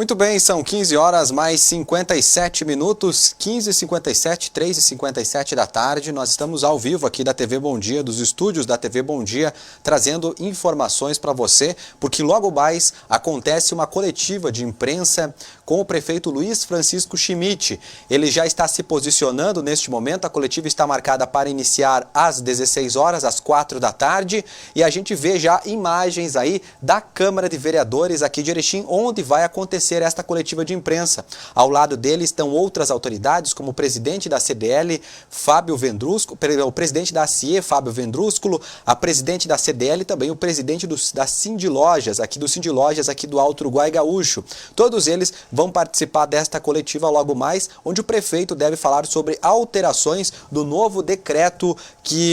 Muito bem, são 15 horas mais 57 minutos, 15h57, 3h57 da tarde. Nós estamos ao vivo aqui da TV Bom Dia, dos estúdios da TV Bom Dia, trazendo informações para você, porque logo mais acontece uma coletiva de imprensa com o prefeito Luiz Francisco Schmidt. Ele já está se posicionando neste momento, a coletiva está marcada para iniciar às 16 horas, às 4 da tarde, e a gente vê já imagens aí da Câmara de Vereadores aqui de Erechim, onde vai acontecer esta coletiva de imprensa. Ao lado dele estão outras autoridades, como o presidente da CDL, Fábio Vendrúsculo, o presidente da CIE, Fábio Vendrúsculo, a presidente da CDL e também o presidente da Sindilojas, aqui do Alto Uruguai Gaúcho. Todos eles vão participar desta coletiva logo mais, onde o prefeito deve falar sobre alterações do novo decreto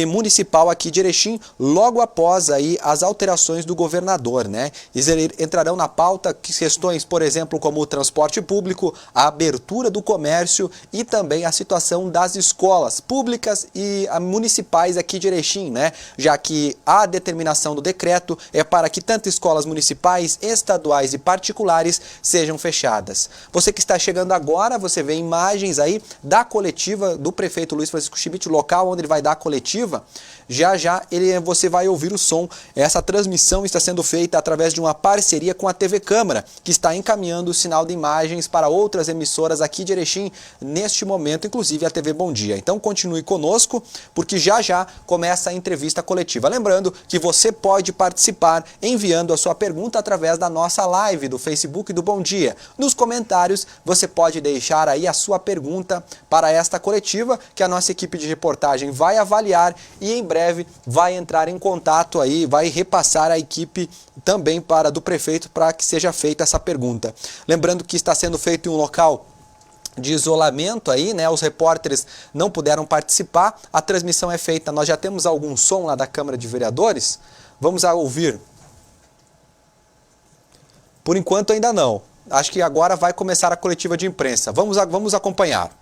municipal aqui de Erechim, logo após aí as alterações do governador, né? Eles entrarão na pauta questões, por exemplo, como o transporte público, a abertura do comércio e também a situação das escolas públicas e municipais aqui de Erechim, né? Já que a determinação do decreto é para que tanto escolas municipais, estaduais e particulares sejam fechadas. Você que está chegando agora, você vê imagens aí da coletiva do prefeito Luiz Francisco Schmidt, local onde ele vai dar a coletiva. Já você vai ouvir o som. Essa transmissão está sendo feita através de uma parceria com a TV Câmara, que está encaminhando o sinal de imagens para outras emissoras aqui de Erechim neste momento, inclusive a TV Bom Dia. Então continue conosco, porque já começa a entrevista coletiva. Lembrando que você pode participar enviando a sua pergunta através da nossa live do Facebook do Bom Dia. Nos comentários você pode deixar aí a sua pergunta para esta coletiva, que a nossa equipe de reportagem vai avaliar e em breve vai entrar em contato aí, vai repassar a equipe também do prefeito para que seja feita essa pergunta. Lembrando que está sendo feito em um local de isolamento aí, né? Os repórteres não puderam participar, a transmissão é feita, nós já temos algum som lá da Câmara de Vereadores, vamos ouvir. Por enquanto ainda não, acho que agora vai começar a coletiva de imprensa, vamos acompanhar.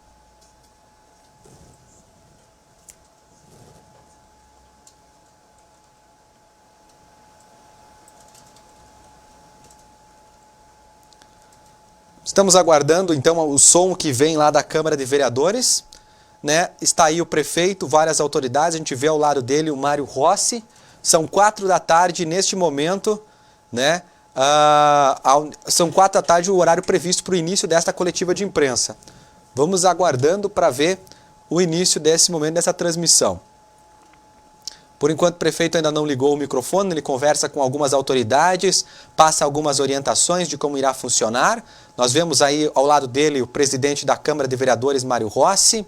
Estamos aguardando, então, o som que vem lá da Câmara de Vereadores, né? Está aí o prefeito, várias autoridades, a gente vê ao lado dele o Mário Rossi. São 4 da tarde neste momento, né? São 4 da tarde o horário previsto para o início desta coletiva de imprensa. Vamos aguardando para ver o início desse momento, dessa transmissão. Por enquanto o prefeito ainda não ligou o microfone, ele conversa com algumas autoridades, passa algumas orientações de como irá funcionar. Nós vemos aí ao lado dele o presidente da Câmara de Vereadores, Mário Rossi,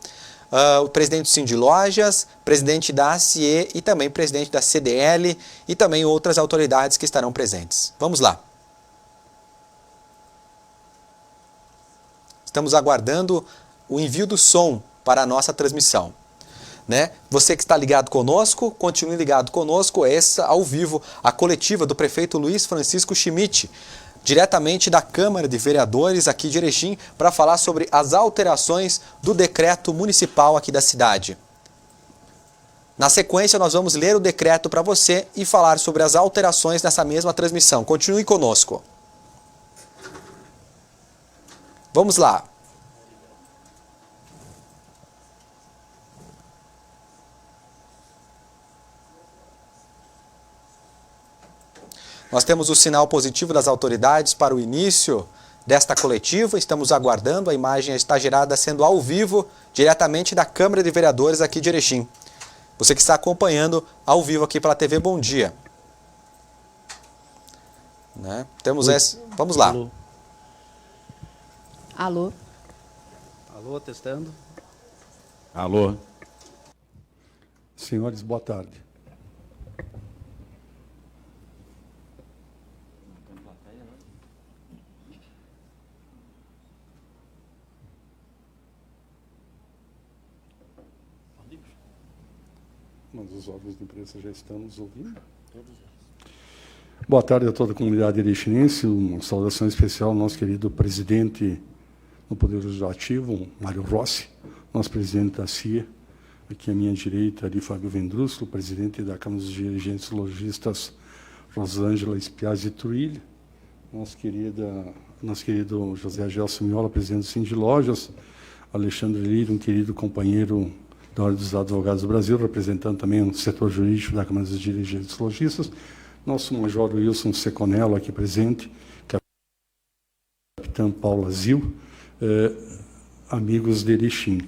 o presidente do Sindilojas, presidente da ACIE e também presidente da CDL e também outras autoridades que estarão presentes. Vamos lá. Estamos aguardando o envio do som para a nossa transmissão. Né? Você que está ligado conosco, continue ligado conosco, essa ao vivo, a coletiva do prefeito Luiz Francisco Schmidt, diretamente da Câmara de Vereadores aqui de Erechim, para falar sobre as alterações do decreto municipal aqui da cidade. Na sequência, nós vamos ler o decreto para você e falar sobre as alterações nessa mesma transmissão. Continue conosco. Vamos lá. Nós temos o sinal positivo das autoridades para o início desta coletiva, estamos aguardando, a imagem está gerada sendo ao vivo, diretamente da Câmara de Vereadores aqui de Erechim. Você que está acompanhando ao vivo aqui pela TV Bom Dia. Né? Vamos lá. Alô. Alô. Alô, testando. Alô. Senhores, boa tarde. Mas os órgãos de imprensa já estão nos ouvindo? Boa tarde a toda a comunidade erechinense. Uma saudação especial ao nosso querido presidente do Poder Legislativo, Mário Rossi, nosso presidente da CIA, aqui à minha direita, ali, Fábio Vendrúsculo, presidente da Câmara dos Dirigentes Logistas, Rosângela Spiazzi Trilho, nossa querida nosso querido José Gelson Miola, presidente do Sindicato de Lojas, Alexandre Lírio, um querido companheiro da Ordem dos Advogados do Brasil, representando também o setor jurídico da Câmara dos Dirigentes Logistas, nosso Major Wilson Seconello, aqui presente, Capitã Paula Zil, amigos de Erechim.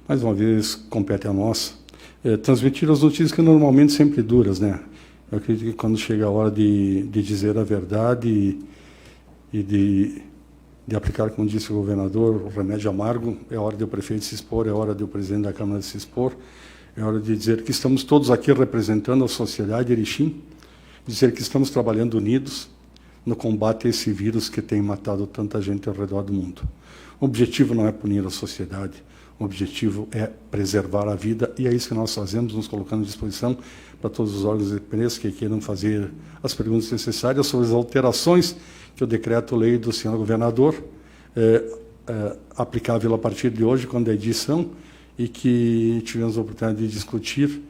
Mais uma vez, compete a nós transmitir as notícias que normalmente sempre duras, né? Eu acredito que quando chega a hora de dizer a verdade e de aplicar, como disse o governador, o remédio amargo, é hora do prefeito se expor, é hora do presidente da Câmara se expor, é hora de dizer que estamos todos aqui representando a sociedade Erechim, dizer que estamos trabalhando unidos no combate a esse vírus que tem matado tanta gente ao redor do mundo. O objetivo não é punir a sociedade, o objetivo é preservar a vida, e é isso que nós fazemos, nos colocando à disposição para todos os órgãos de imprensa que queiram fazer as perguntas necessárias sobre as alterações que o decreto-lei do senhor governador, aplicável a partir de hoje, quando é edição, e que tivemos a oportunidade de discutir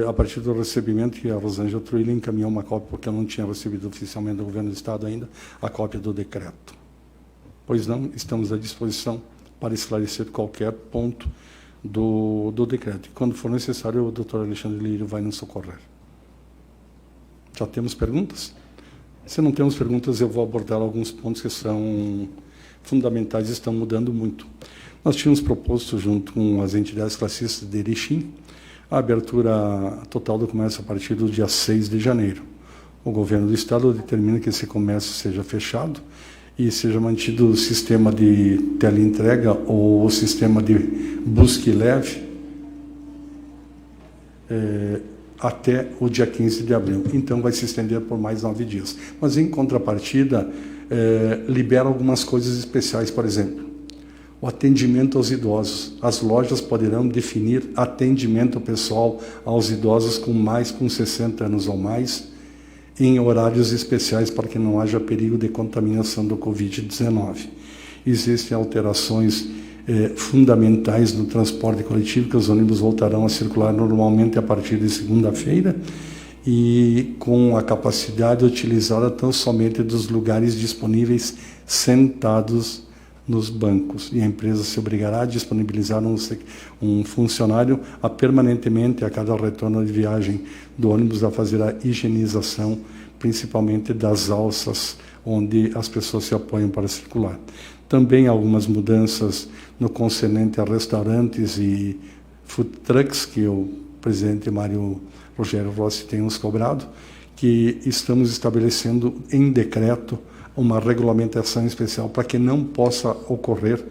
a partir do recebimento que a Rosângela Truilla encaminhou uma cópia, porque eu não tinha recebido oficialmente do governo do Estado ainda, a cópia do decreto. Pois não, estamos à disposição para esclarecer qualquer ponto do decreto. E quando for necessário, o doutor Alexandre Lírio vai nos socorrer. Já temos perguntas? Se não temos perguntas, eu vou abordar alguns pontos que são fundamentais e estão mudando muito. Nós tínhamos proposto, junto com as entidades classistas de Erechim, a abertura total do comércio a partir do dia 6 de janeiro. O governo do Estado determina que esse comércio seja fechado e seja mantido o sistema de teleentrega ou o sistema de busca e leve até o dia 15 de abril. Então, vai se estender por mais 9 dias. Mas, em contrapartida, libera algumas coisas especiais, por exemplo, o atendimento aos idosos. As lojas poderão definir atendimento pessoal aos idosos com 60 anos ou mais, em horários especiais para que não haja perigo de contaminação do Covid-19. Existem alterações fundamentais no transporte coletivo, que os ônibus voltarão a circular normalmente a partir de segunda-feira e com a capacidade utilizada tão somente dos lugares disponíveis sentados nos bancos. E a empresa se obrigará a disponibilizar um funcionário a permanentemente, a cada retorno de viagem do ônibus, a fazer a higienização, principalmente das alças onde as pessoas se apoiam para circular. Também algumas mudanças no concernente a restaurantes e food trucks, que o presidente Mário Rogério Rossi tem nos cobrado, que estamos estabelecendo em decreto uma regulamentação especial para que não possa ocorrer.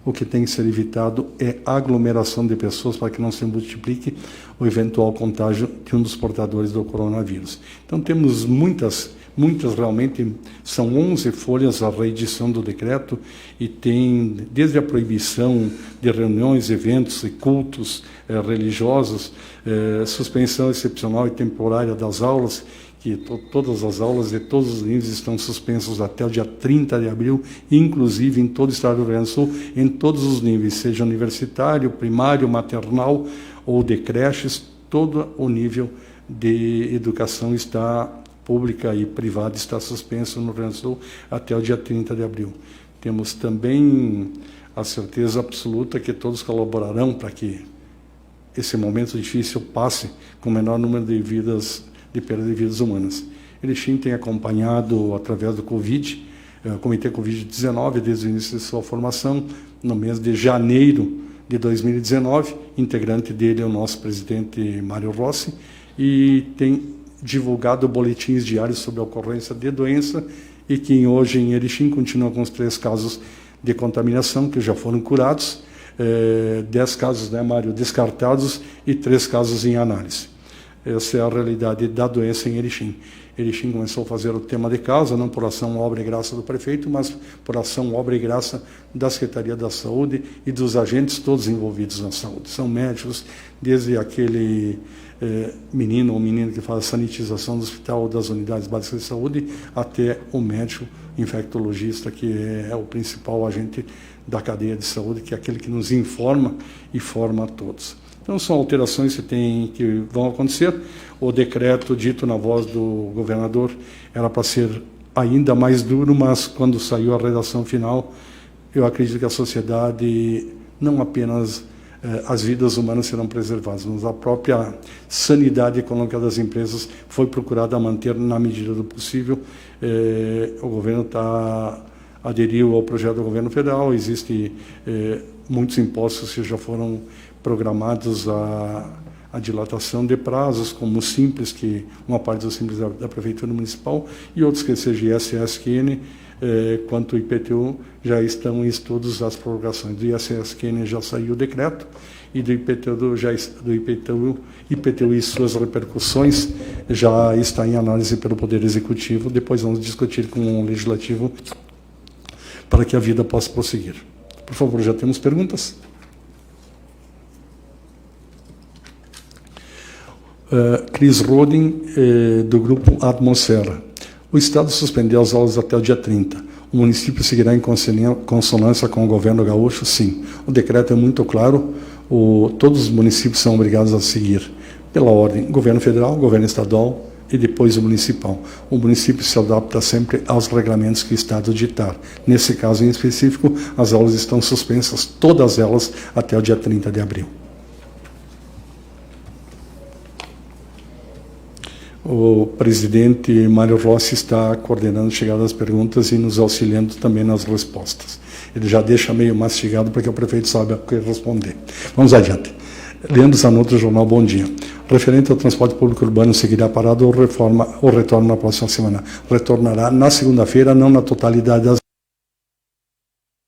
O que tem que ser evitado é a aglomeração de pessoas, para que não se multiplique o eventual contágio de um dos portadores do coronavírus. Então, temos muitas realmente, são 11 folhas a reedição do decreto, e tem desde a proibição de reuniões, eventos e cultos religiosos, suspensão excepcional e temporária das aulas, que todas as aulas de todos os níveis estão suspensas até o dia 30 de abril, inclusive em todo o estado do Rio Grande do Sul, em todos os níveis, seja universitário, primário, maternal ou de creches, todo o nível de educação pública e privada está suspenso no Rio Grande do Sul até o dia 30 de abril. Temos também a certeza absoluta que todos colaborarão para que esse momento difícil passe com o menor número de perda de vidas humanas. Erechim tem acompanhado, através do Covid, o Comitê Covid-19, desde o início de sua formação, no mês de janeiro de 2019, integrante dele é o nosso presidente Mário Rossi, e tem divulgado boletins diários sobre a ocorrência de doença, e que hoje em Erechim continua com os 3 casos de contaminação que já foram curados, 10 casos, né, Mário, descartados e 3 casos em análise. Essa é a realidade da doença em Erechim. Erechim começou a fazer o tema de casa, não por ação, obra e graça do prefeito, mas por ação, obra e graça da Secretaria da Saúde e dos agentes todos envolvidos na saúde. São médicos, desde aquele menino ou menina que faz a sanitização do hospital ou das unidades básicas de saúde, até o médico infectologista, que é o principal agente da cadeia de saúde, que é aquele que nos informa e forma a todos. Então, são alterações que vão acontecer. O decreto dito na voz do governador era para ser ainda mais duro, mas quando saiu a redação final, eu acredito que a sociedade, não apenas as vidas humanas serão preservadas, mas a própria sanidade econômica das empresas foi procurada manter na medida do possível. O governo aderiu ao projeto do governo federal, existem muitos impostos que já foram programados a dilatação de prazos, como o Simples, que uma parte do Simples da Prefeitura Municipal, e outros que seja ISSQN, quanto o IPTU, já estão em estudos as prorrogações. Do ISSQN já saiu o decreto, e do IPTU e suas repercussões já está em análise pelo Poder Executivo. Depois vamos discutir com o Legislativo para que a vida possa prosseguir. Por favor, já temos perguntas? Cris Rodin, do Grupo Atmosfera. O Estado suspendeu as aulas até o dia 30. O município seguirá em consonância com o governo gaúcho? Sim. O decreto é muito claro, todos os municípios são obrigados a seguir, pela ordem, governo federal, governo estadual e depois o municipal. O município se adapta sempre aos regulamentos que o Estado ditar. Nesse caso em específico, as aulas estão suspensas, todas elas, até o dia 30 de abril. O presidente Mário Rossi está coordenando a chegada das perguntas e nos auxiliando também nas respostas. Ele já deixa meio mastigado porque o prefeito sabe o que responder. Vamos adiante. Leandro Zanotto, Jornal Bom Dia. Referente ao transporte público urbano, seguirá parado ou retorna na próxima semana? Retornará na segunda-feira, não na totalidade das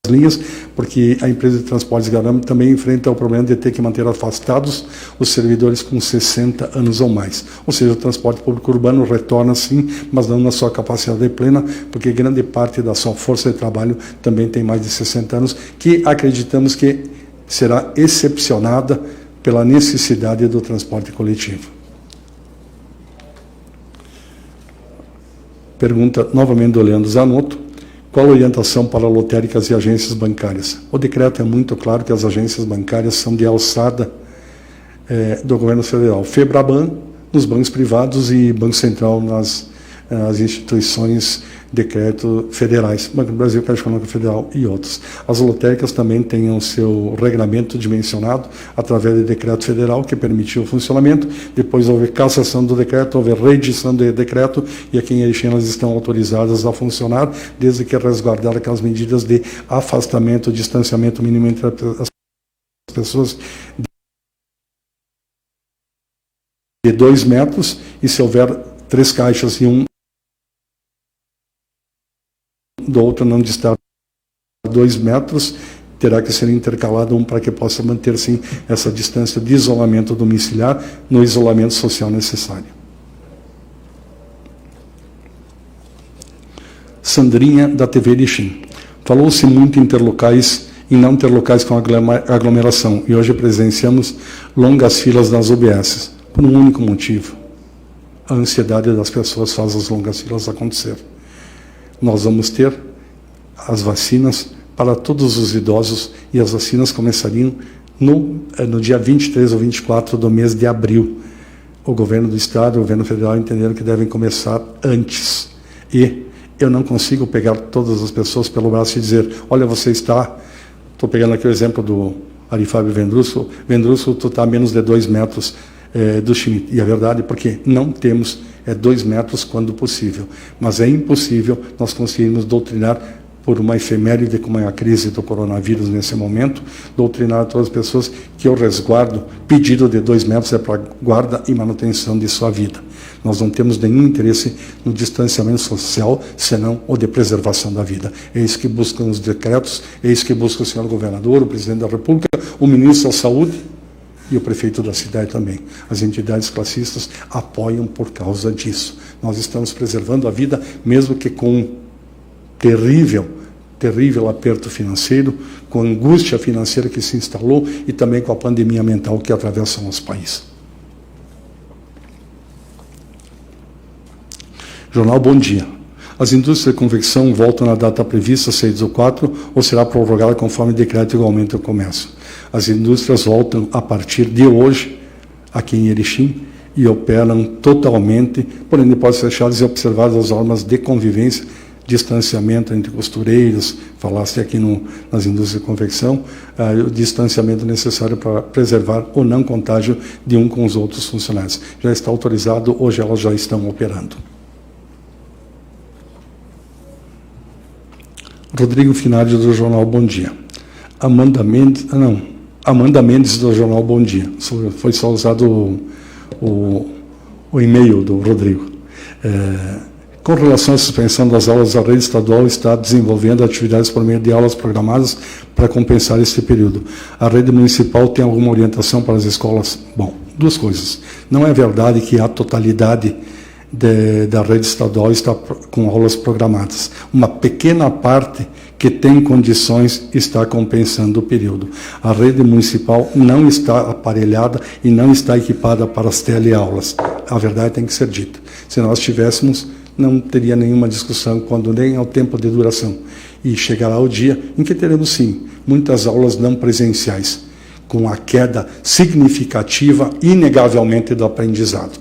linhas, porque a empresa de transportes Garame também enfrenta o problema de ter que manter afastados os servidores com 60 anos ou mais. Ou seja, o transporte público urbano retorna sim, mas não na sua capacidade plena, porque grande parte da sua força de trabalho também tem mais de 60 anos, que acreditamos que será excepcionada pela necessidade do transporte coletivo. Pergunta novamente do Leandro Zanotto. Qual a orientação para lotéricas e agências bancárias? O decreto é muito claro que as agências bancárias são de alçada do governo federal. FEBRABAN nos bancos privados e Banco Central nas instituições decreto federais, Banco do Brasil, Caixa Econômica Federal e outros. As lotéricas também têm o seu regulamento dimensionado através do decreto federal que permitiu o funcionamento. Depois houve cassação do decreto, houve reedição do decreto e aqui em Erechim elas estão autorizadas a funcionar, desde que resguardar aquelas medidas de afastamento, distanciamento mínimo entre as pessoas de 2 metros, e se houver 3 caixas e um do outro não distar 2 metros, terá que ser intercalado um para que possa manter, sim, essa distância de isolamento domiciliar no isolamento social necessário. Sandrinha, da TV Erechim. Falou-se muito em ter locais e não ter locais com aglomeração, e hoje presenciamos longas filas nas UBSs, por um único motivo. A ansiedade das pessoas faz as longas filas acontecer. Nós vamos ter as vacinas para todos os idosos, e as vacinas começariam no dia 23 ou 24 do mês de abril. O governo do Estado e o governo federal entenderam que devem começar antes. E eu não consigo pegar todas as pessoas pelo braço e dizer, olha, você está... Estou pegando aqui o exemplo do Arifábio Vendrusso. Vendrusso, tu está a menos de 2 metros do Schmidt. E é verdade, porque não temos 2 metros quando possível. Mas é impossível nós conseguirmos doutrinar, por uma efeméride como é a crise do coronavírus nesse momento, doutrinar todas as pessoas que o resguardo pedido de 2 metros é para guarda e manutenção de sua vida. Nós não temos nenhum interesse no distanciamento social, senão o de preservação da vida. É isso que buscam os decretos, é isso que busca o senhor governador, o presidente da República, o ministro da Saúde e o prefeito da cidade também. As entidades classistas apoiam por causa disso. Nós estamos preservando a vida, mesmo que com terrível aperto financeiro, com a angústia financeira que se instalou e também com a pandemia mental que atravessa o nosso país. Jornal Bom Dia. As indústrias de confecção voltam na data prevista, 6/4, ou será prorrogada conforme decreto igualmente do comércio? As indústrias voltam a partir de hoje, aqui em Erechim, e operam totalmente, porém de portas fechadas e observadas as normas de convivência, distanciamento entre costureiros, falaste aqui nas indústrias de confecção, o distanciamento necessário para preservar o não contágio de um com os outros funcionários. Já está autorizado, hoje elas já estão operando. Rodrigo Finardi, do Jornal Bom Dia. Amanda Mendes, do Jornal Bom Dia. Foi só usado o e-mail do Rodrigo. Com relação à suspensão das aulas, a rede estadual está desenvolvendo atividades por meio de aulas programadas para compensar este período. A rede municipal tem alguma orientação para as escolas? Bom, duas coisas. Não é verdade que a totalidade da rede estadual está com aulas programadas. Uma pequena parte que tem condições está compensando o período. A rede municipal não está aparelhada e não está equipada para as teleaulas. A verdade tem que ser dita. Se nós tivéssemos, não teria nenhuma discussão quando nem ao tempo de duração. E chegará o dia em que teremos, sim, muitas aulas não presenciais, com a queda significativa, inegavelmente, do aprendizado.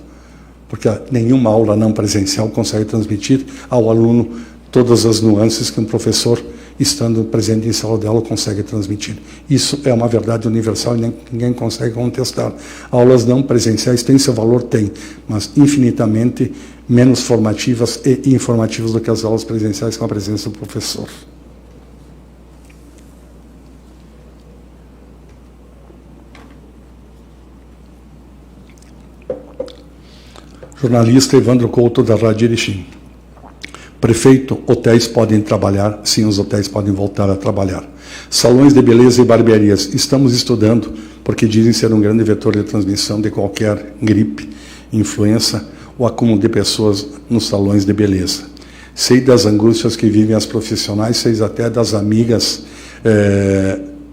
Porque nenhuma aula não presencial consegue transmitir ao aluno todas as nuances que um professor, estando presente em sala de aula, consegue transmitir. Isso é uma verdade universal e ninguém consegue contestar. Aulas não presenciais têm seu valor? Tem, mas infinitamente menos formativas e informativas do que as aulas presenciais com a presença do professor. Jornalista Evandro Couto, da Rádio Erechim. Prefeito, hotéis podem trabalhar? Sim, os hotéis podem voltar a trabalhar. Salões de beleza e barbearias. Estamos estudando, porque dizem ser um grande vetor de transmissão de qualquer gripe, influenza, o acúmulo de pessoas nos salões de beleza. Sei das angústias que vivem as profissionais, sei até das amigas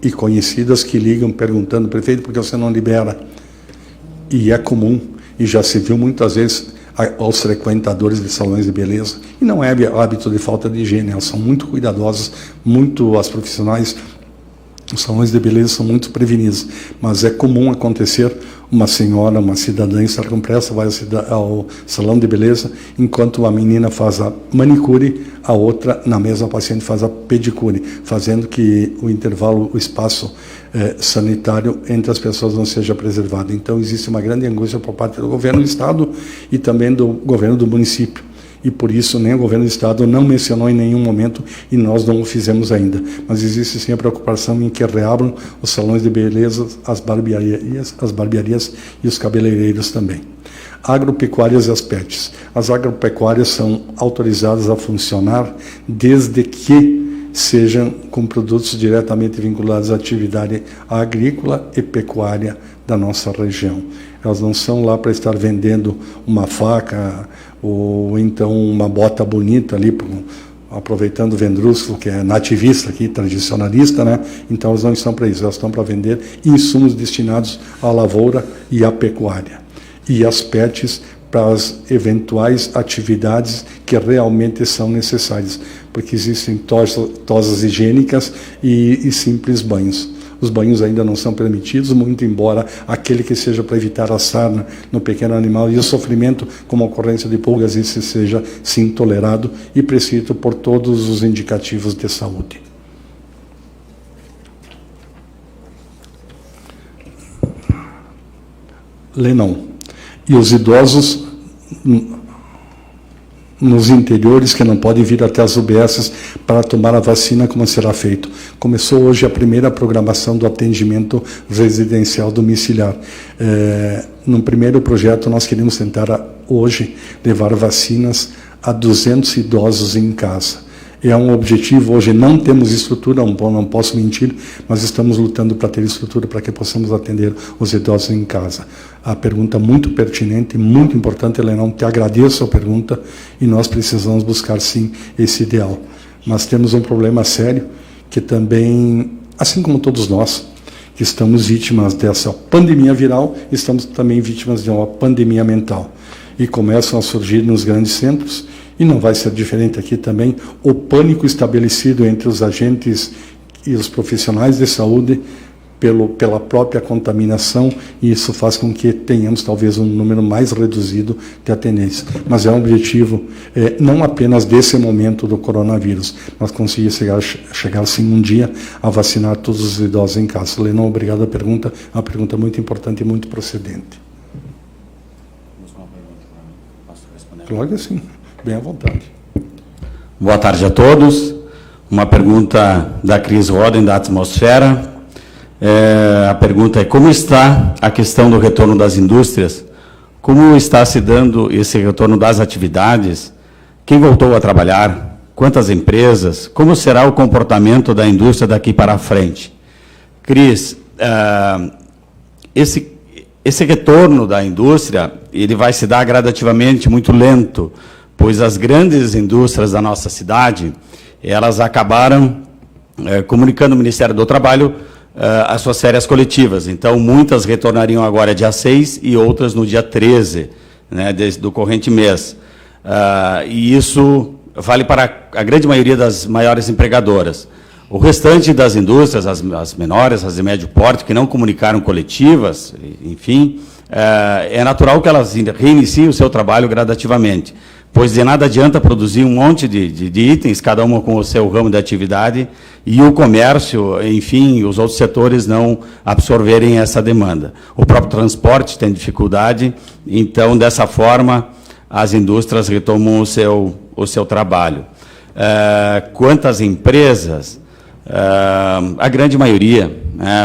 e conhecidas que ligam perguntando: prefeito, por que você não libera? E é comum, e já se viu muitas vezes aos frequentadores de salões de beleza, e não é hábito de falta de higiene, elas são muito cuidadosas, as profissionais, os salões de beleza são muito prevenidos, mas é comum acontecer uma senhora, uma cidadã estar com pressa, vai ao salão de beleza, enquanto a menina faz a manicure, a outra, na mesma paciente, faz a pedicure, fazendo que o intervalo, o espaço sanitário entre as pessoas não seja preservado. Então, existe uma grande angústia por parte do governo do Estado e também do governo do município. E por isso nem o governo do Estado não mencionou em nenhum momento e nós não o fizemos ainda. Mas existe sim a preocupação em que reabram os salões de beleza, as barbearias e os cabeleireiros também. Agropecuárias e as PETs. As agropecuárias são autorizadas a funcionar desde que sejam com produtos diretamente vinculados à atividade agrícola e pecuária da nossa região. Elas não são lá para estar vendendo uma faca ou então uma bota bonita ali, aproveitando o vendrusco, que é nativista aqui, tradicionalista, né? Então elas não estão para isso, elas estão para vender insumos destinados à lavoura e à pecuária. E as PETs para as eventuais atividades que realmente são necessárias, porque existem tosas higiênicas e simples banhos. Os banhos ainda não são permitidos, muito embora aquele que seja para evitar a sarna no pequeno animal e o sofrimento como ocorrência de pulgas, isso seja sim tolerado e prescrito por todos os indicativos de saúde. Lenon. E os idosos nos interiores que não podem vir até as UBSs para tomar a vacina, como será feito? Começou hoje a primeira programação do atendimento residencial domiciliar. No primeiro projeto, nós queremos tentar hoje levar vacinas a 200 idosos em casa. É um objetivo, hoje não temos estrutura, não posso mentir, mas estamos lutando para ter estrutura para que possamos atender os idosos em casa. A pergunta muito pertinente, muito importante, Leonão, te agradeço a pergunta e nós precisamos buscar sim esse ideal. Mas temos um problema sério que também, assim como todos nós, que estamos vítimas dessa pandemia viral, estamos também vítimas de uma pandemia mental. E começam a surgir nos grandes centros, e não vai ser diferente aqui também, o pânico estabelecido entre os agentes e os profissionais de saúde pela própria contaminação, e isso faz com que tenhamos talvez um número mais reduzido de atendentes. Mas é um objetivo não apenas desse momento do coronavírus, mas conseguir chegar sim um dia a vacinar todos os idosos em casa. Lennon, obrigado a pergunta, é uma pergunta muito importante e muito procedente. Claro que sim, bem à vontade. Boa tarde a todos. Uma pergunta da Cris Roden, da Atmosfera. A pergunta é: como está a questão do retorno das indústrias? Como está se dando esse retorno das atividades? Quem voltou a trabalhar? Quantas empresas? Como será o comportamento da indústria daqui para frente? Cris, esse retorno da indústria, ele vai se dar gradativamente, muito lento, pois as grandes indústrias da nossa cidade, elas acabaram comunicando ao Ministério do Trabalho as suas férias coletivas. Então, muitas retornariam agora dia 6 e outras no dia 13, né, do corrente mês. E isso vale para a grande maioria das maiores empregadoras. O restante das indústrias, as menores, as de médio porte, que não comunicaram coletivas, enfim, é natural que elas reiniciem o seu trabalho gradativamente, pois de nada adianta produzir um monte de itens, cada uma com o seu ramo de atividade, e o comércio, enfim, os outros setores não absorverem essa demanda. O próprio transporte tem dificuldade, então, dessa forma, as indústrias retomam o seu trabalho. Quantas empresas? A grande maioria.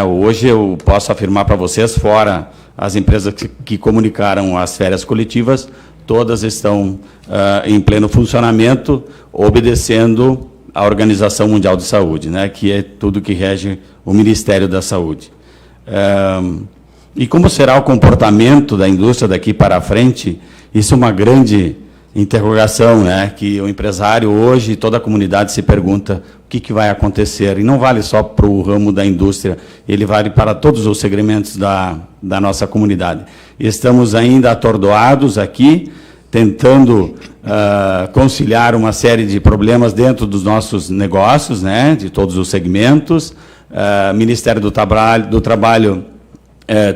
Hoje eu posso afirmar para vocês, fora as empresas que comunicaram as férias coletivas, todas estão em pleno funcionamento, obedecendo à Organização Mundial de Saúde, né, que é tudo que rege o Ministério da Saúde. E como será o comportamento da indústria daqui para frente? Isso é uma grande interrogação, né, que o empresário hoje, toda a comunidade se pergunta o que vai acontecer. E não vale só para o ramo da indústria, ele vale para todos os segmentos da nossa comunidade. Estamos ainda atordoados aqui, tentando conciliar uma série de problemas dentro dos nossos negócios, né, de todos os segmentos. Ministério do Trabalho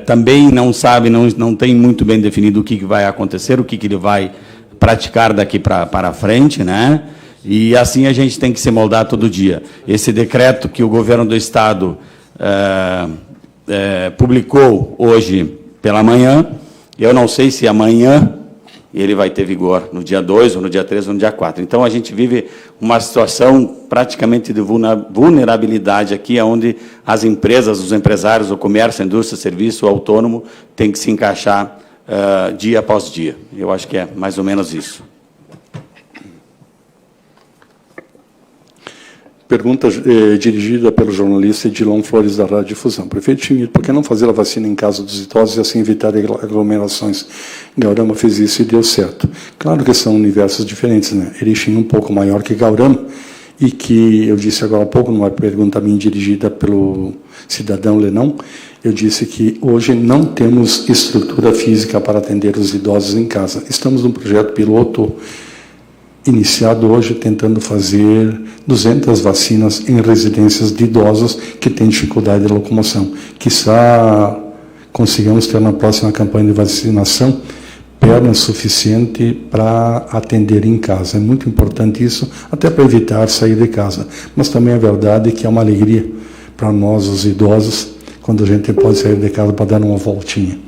também não sabe, não tem muito bem definido o que vai acontecer, o que ele vai praticar daqui para frente, né? E assim a gente tem que se moldar todo dia. Esse decreto que o governo do Estado publicou hoje pela manhã, eu não sei se amanhã ele vai ter vigor, no dia 2, ou no dia 3, ou no dia 4. Então, a gente vive uma situação praticamente de vulnerabilidade aqui, onde as empresas, os empresários, o comércio, a indústria, o serviço, o autônomo, tem que se encaixar dia após dia. Eu acho que é mais ou menos isso. Pergunta dirigida pelo jornalista Edilon Flores, da Rádio Difusão. Prefeito Schmidt, por que não fazer a vacina em casa dos idosos e assim evitar aglomerações? Gaurama fez isso e deu certo. Claro que são universos diferentes, né? Erechim um pouco maior que Gaurama, e que eu disse agora há pouco, numa pergunta minha dirigida pelo cidadão Lenon, eu disse que hoje não temos estrutura física para atender os idosos em casa. Estamos num projeto piloto iniciado hoje, tentando fazer 200 vacinas em residências de idosos que têm dificuldade de locomoção. Quizá consigamos ter na próxima campanha de vacinação perna suficiente para atender em casa. É muito importante isso, até para evitar sair de casa. Mas também é verdade que é uma alegria para nós, os idosos, quando a gente pode sair de casa para dar uma voltinha.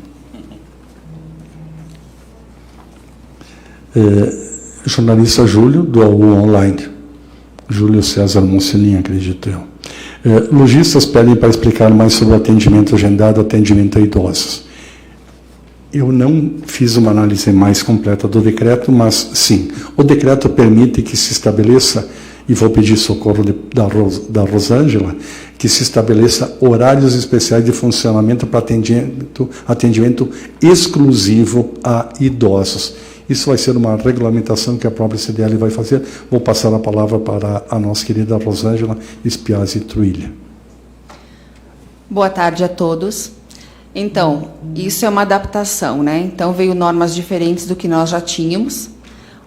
Jornalista Júlio, do AU Online. Júlio César Moncelin, acredito eu. Lojistas pedem para explicar mais sobre o atendimento agendado, atendimento a idosos. Eu não fiz uma análise mais completa do decreto, mas sim, o decreto permite que se estabeleça, e vou pedir socorro da Rosângela, que se estabeleça horários especiais de funcionamento para atendimento exclusivo a idosos. Isso vai ser uma regulamentação que a própria CDL vai fazer. Vou passar a palavra para a nossa querida Rosângela Espiazzi Truilha. Boa tarde a todos. Então, isso é uma adaptação, né? Então, veio normas diferentes do que nós já tínhamos.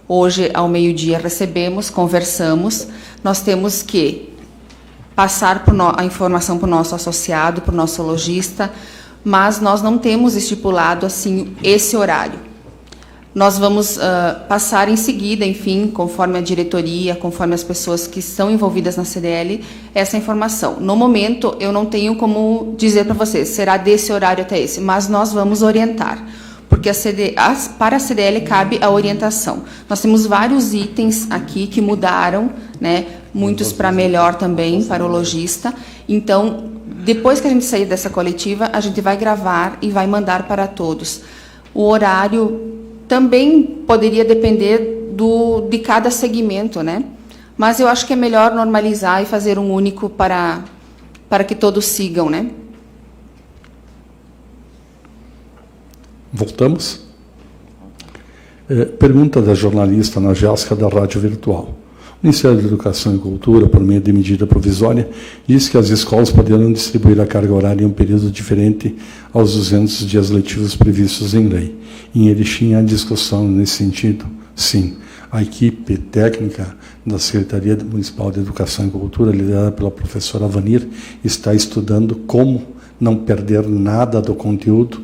Hoje, ao meio-dia, recebemos, conversamos. Nós temos que passar a informação para o nosso associado, para o nosso lojista, mas nós não temos estipulado assim esse horário. Nós vamos passar em seguida, enfim, conforme a diretoria, conforme as pessoas que estão envolvidas na CDL, essa informação. No momento, eu não tenho como dizer para vocês, será desse horário até esse, mas nós vamos orientar, porque para a CDL cabe a orientação. Nós temos vários itens aqui que mudaram, né, muitos para melhor também, para o lojista. Então, depois que a gente sair dessa coletiva, a gente vai gravar e vai mandar para todos. O horário também poderia depender de cada segmento, né? Mas eu acho que é melhor normalizar e fazer um único para que todos sigam, né? Voltamos? Pergunta da jornalista Ana Jéssica, da Rádio Virtual. O Ministério da Educação e Cultura, por meio de medida provisória, diz que as escolas poderão distribuir a carga horária em um período diferente aos 200 dias letivos previstos em lei. Em Erechim, há discussão nesse sentido? Sim. A equipe técnica da Secretaria Municipal de Educação e Cultura, liderada pela professora Vanir, está estudando como não perder nada do conteúdo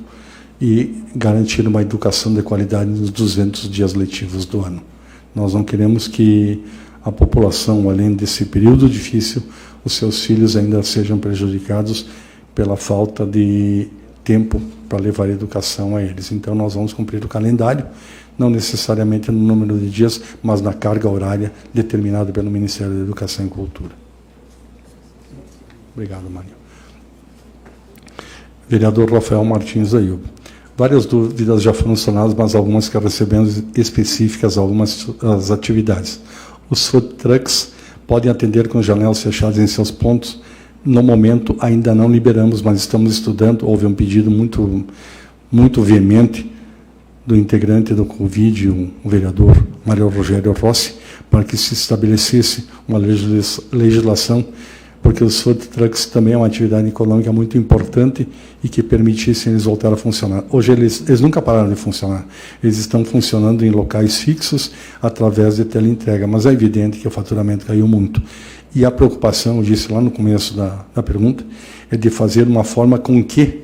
e garantir uma educação de qualidade nos 200 dias letivos do ano. Nós não queremos que a população, além desse período difícil, os seus filhos ainda sejam prejudicados pela falta de tempo para levar a educação a eles. Então, nós vamos cumprir o calendário, não necessariamente no número de dias, mas na carga horária determinada pelo Ministério da Educação e Cultura. Obrigado, Mário. Vereador Rafael Martins Ayub. Várias dúvidas já foram sanadas, mas algumas que recebemos específicas a algumas as atividades. Os food trucks podem atender com janelas fechadas em seus pontos. No momento, ainda não liberamos, mas estamos estudando. Houve um pedido muito veemente do integrante do Covid, o vereador Mário Rogério Rossi, para que se estabelecesse uma legislação, porque os food trucks também é uma atividade econômica muito importante e que permitissem eles voltar a funcionar. Hoje eles nunca pararam de funcionar. Eles estão funcionando em locais fixos através de teleentrega, mas é evidente que o faturamento caiu muito. E a preocupação, eu disse lá no começo da pergunta, é de fazer uma forma com que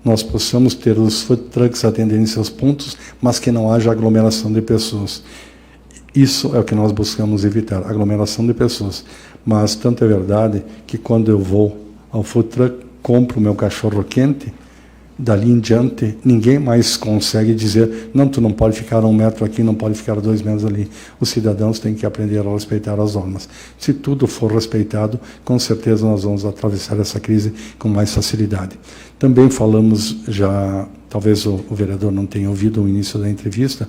nós possamos ter os food trucks atendendo em seus pontos, mas que não haja aglomeração de pessoas. Isso é o que nós buscamos evitar, aglomeração de pessoas. Mas tanto é verdade que quando eu vou ao food truck, compro o meu cachorro quente, dali em diante, ninguém mais consegue dizer, não, tu não pode ficar 1 metro aqui, não pode ficar 2 metros ali. Os cidadãos têm que aprender a respeitar as normas. Se tudo for respeitado, com certeza nós vamos atravessar essa crise com mais facilidade. Também falamos já, talvez o vereador não tenha ouvido o início da entrevista,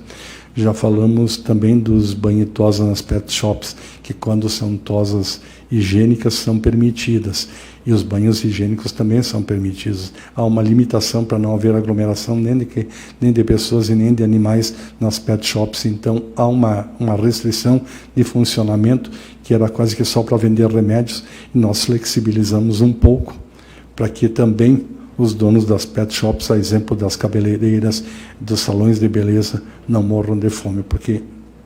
já falamos também dos banhos de tosa nas pet shops, que quando são tosas higiênicas são permitidas. E os banhos higiênicos também são permitidos. Há uma limitação para não haver aglomeração nem de pessoas e nem de animais nas pet shops. Então, há uma restrição de funcionamento que era quase que só para vender remédios. E nós flexibilizamos um pouco para que também os donos das pet shops, a exemplo das cabeleireiras, dos salões de beleza, não morram de fome, porque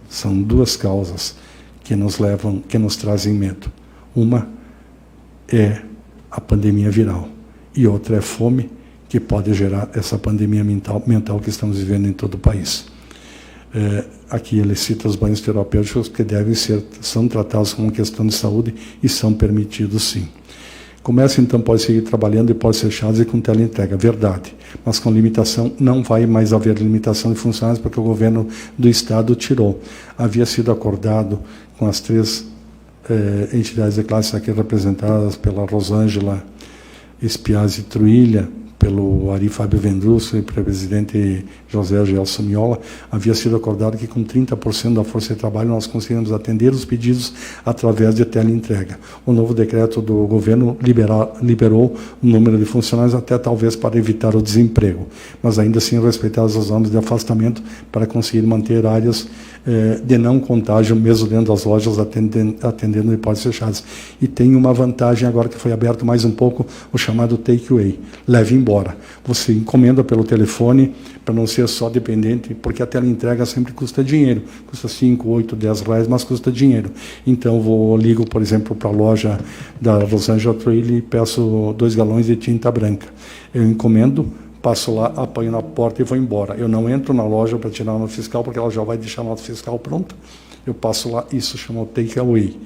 são 2 causas que nos trazem medo. Uma é a pandemia viral e outra é fome, que pode gerar essa pandemia mental que estamos vivendo em todo o país. Aqui ele cita os banhos terapêuticos que são tratados como questão de saúde e são permitidos sim. Comércio, então, pode seguir trabalhando e pode ser fechado e com teleentrega, verdade. Mas com limitação, não vai mais haver limitação de funcionários, porque o governo do Estado tirou. Havia sido acordado com as 3 entidades de classe aqui representadas pela Rosângela Espiazzi Truilha, pelo Ari Fábio Vendrusso e pelo presidente José Gelson Miola, havia sido acordado que com 30% da força de trabalho nós conseguimos atender os pedidos através de teleentrega. O novo decreto do governo liberou o número de funcionários até talvez para evitar o desemprego, mas ainda assim respeitadas as normas de afastamento para conseguir manter áreas de não contágio, mesmo dentro das lojas, atendendo hipóteses fechadas. E tem uma vantagem agora que foi aberto mais um pouco, o chamado takeaway, leve embora. Você encomenda pelo telefone, para não ser só dependente, porque a teleentrega sempre custa dinheiro, custa 5, 8, 10 reais, mas custa dinheiro. Então, ligo, por exemplo, para a loja da Rosângela Trail e peço 2 galões de tinta branca. Eu encomendo, passo lá, apanho na porta e vou embora. Eu não entro na loja para tirar a nota fiscal, porque ela já vai deixar a nota fiscal pronta. Eu passo lá, isso chama take away.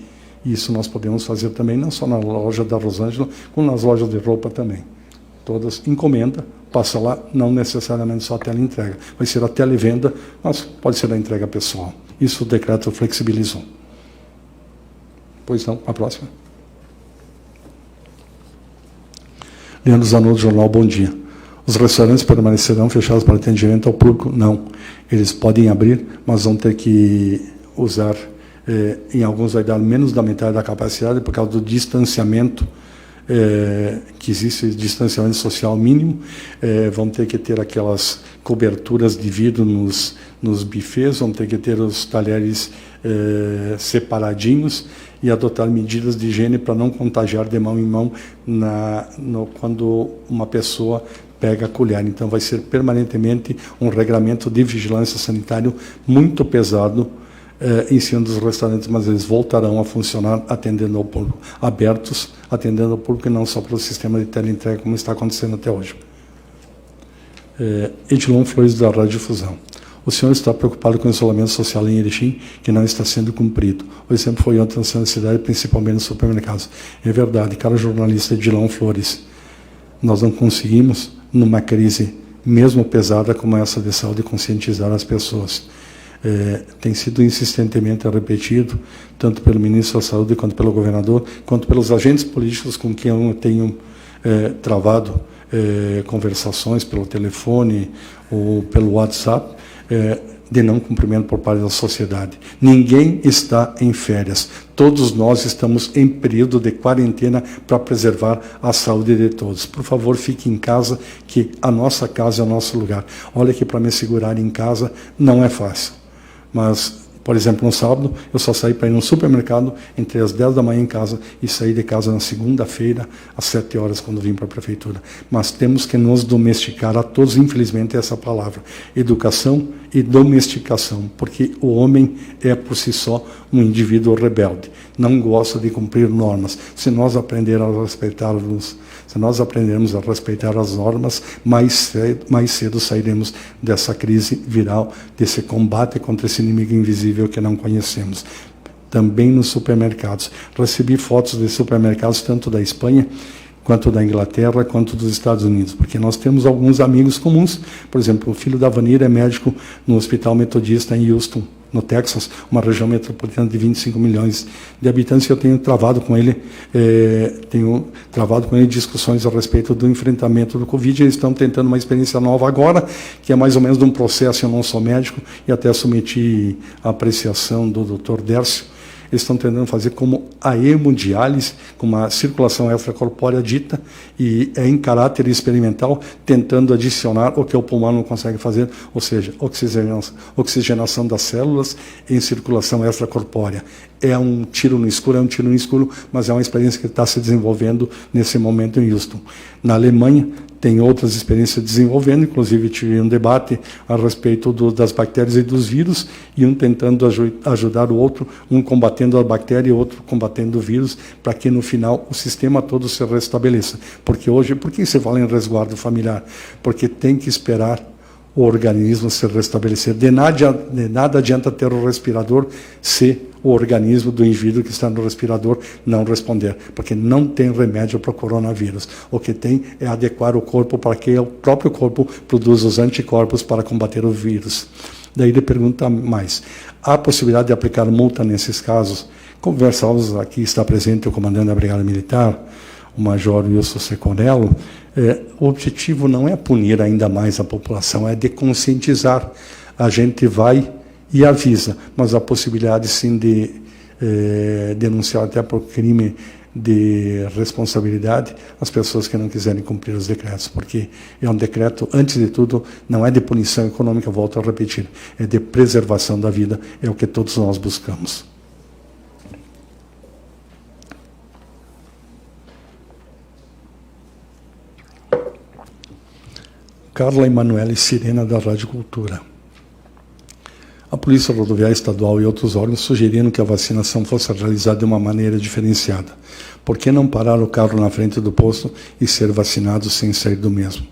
Isso nós podemos fazer também, não só na loja da Rosângela, como nas lojas de roupa também. Todas encomenda, passa lá, não necessariamente só a teleentrega. Vai ser a televenda, mas pode ser a entrega pessoal. Isso o decreto flexibilizou. Pois não, a próxima. Leandro Zanotto, Jornal Bom Dia. Os restaurantes permanecerão fechados para atendimento ao público? Não. Eles podem abrir, mas vão ter que usar, em alguns vai dar menos da metade da capacidade por causa do distanciamento, que existe distanciamento social mínimo, vão ter que ter aquelas coberturas de vidro nos bufês, vão ter que ter os talheres separadinhos e adotar medidas de higiene para não contagiar de mão em mão quando uma pessoa pega a colher. Então, vai ser permanentemente um regramento de vigilância sanitária muito pesado em cima dos restaurantes, mas eles voltarão a funcionar atendendo ao público, abertos, atendendo ao público e não só pelo sistema de teleentrega, como está acontecendo até hoje. Edilon Flores, da Rádio Difusão. O senhor está preocupado com o isolamento social em Erechim, que não está sendo cumprido. O exemplo foi ontem na cidade, principalmente nos supermercados. É verdade, cara jornalista Edilon Flores, nós não conseguimos, numa crise mesmo pesada como essa de saúde, conscientizar as pessoas. Tem sido insistentemente repetido, tanto pelo ministro da Saúde, quanto pelo governador, quanto pelos agentes políticos com quem eu tenho travado conversações pelo telefone ou pelo WhatsApp, de não cumprimento por parte da sociedade. Ninguém está em férias. Todos nós estamos em período de quarentena para preservar a saúde de todos. Por favor, fique em casa, que a nossa casa é o nosso lugar. Olha que para me segurar em casa não é fácil. Mas, por exemplo, no sábado, eu só saí para ir no supermercado entre as 10 da manhã em casa e saí de casa na segunda-feira, às 7 horas, quando vim para a prefeitura. Mas temos que nos domesticar a todos, infelizmente, essa palavra. Educação e domesticação, porque o homem é, por si só, um indivíduo rebelde. Não gosta de cumprir normas. Se nós aprendermos a respeitar as normas, mais cedo sairemos dessa crise viral, desse combate contra esse inimigo invisível que não conhecemos. Também nos supermercados. Recebi fotos de supermercados, tanto da Espanha, quanto da Inglaterra, quanto dos Estados Unidos, porque nós temos alguns amigos comuns. Por exemplo, o filho da Vanira é médico no Hospital Metodista em Houston, no Texas, uma região metropolitana de 25 milhões de habitantes. Eu tenho travado com ele discussões a respeito do enfrentamento do Covid. Eles estão tentando uma experiência nova agora, que é mais ou menos de um processo. Eu não sou médico e até submeti a apreciação do Dr. Dércio. Eles estão tentando fazer como a hemodiálise, com uma circulação extracorpórea dita, e é em caráter experimental, tentando adicionar o que o pulmão não consegue fazer, ou seja, oxigenação das células em circulação extracorpórea. É um tiro no escuro, mas é uma experiência que está se desenvolvendo nesse momento em Houston. Na Alemanha, tem outras experiências desenvolvendo, inclusive tive um debate a respeito das bactérias e dos vírus, e um tentando ajudar o outro, um combatendo a bactéria e o outro combatendo o vírus, para que no final o sistema todo se restabeleça. Porque hoje, por que se fala em resguardo familiar? Porque tem que esperar o organismo se restabelecer. De nada adianta ter o respirador se o organismo do indivíduo que está no respirador não responder, porque não tem remédio para o coronavírus. O que tem é adequar o corpo para que o próprio corpo produza os anticorpos para combater o vírus. Daí ele pergunta mais: há possibilidade de aplicar multa nesses casos? Conversamos, aqui está presente o comandante da Brigada Militar, o Major Wilson Seconello. O objetivo não é punir ainda mais a população, é de conscientizar. A gente vai e avisa, mas a possibilidade sim de denunciar até por crime de responsabilidade as pessoas que não quiserem cumprir os decretos, porque é um decreto, antes de tudo, não é de punição econômica, volto a repetir, é de preservação da vida, é o que todos nós buscamos. Carla Emanuele Sirena, da Rádio Cultura. A Polícia Rodoviária Estadual e outros órgãos sugeriram que a vacinação fosse realizada de uma maneira diferenciada. Por que não parar o carro na frente do posto e ser vacinado sem sair do mesmo?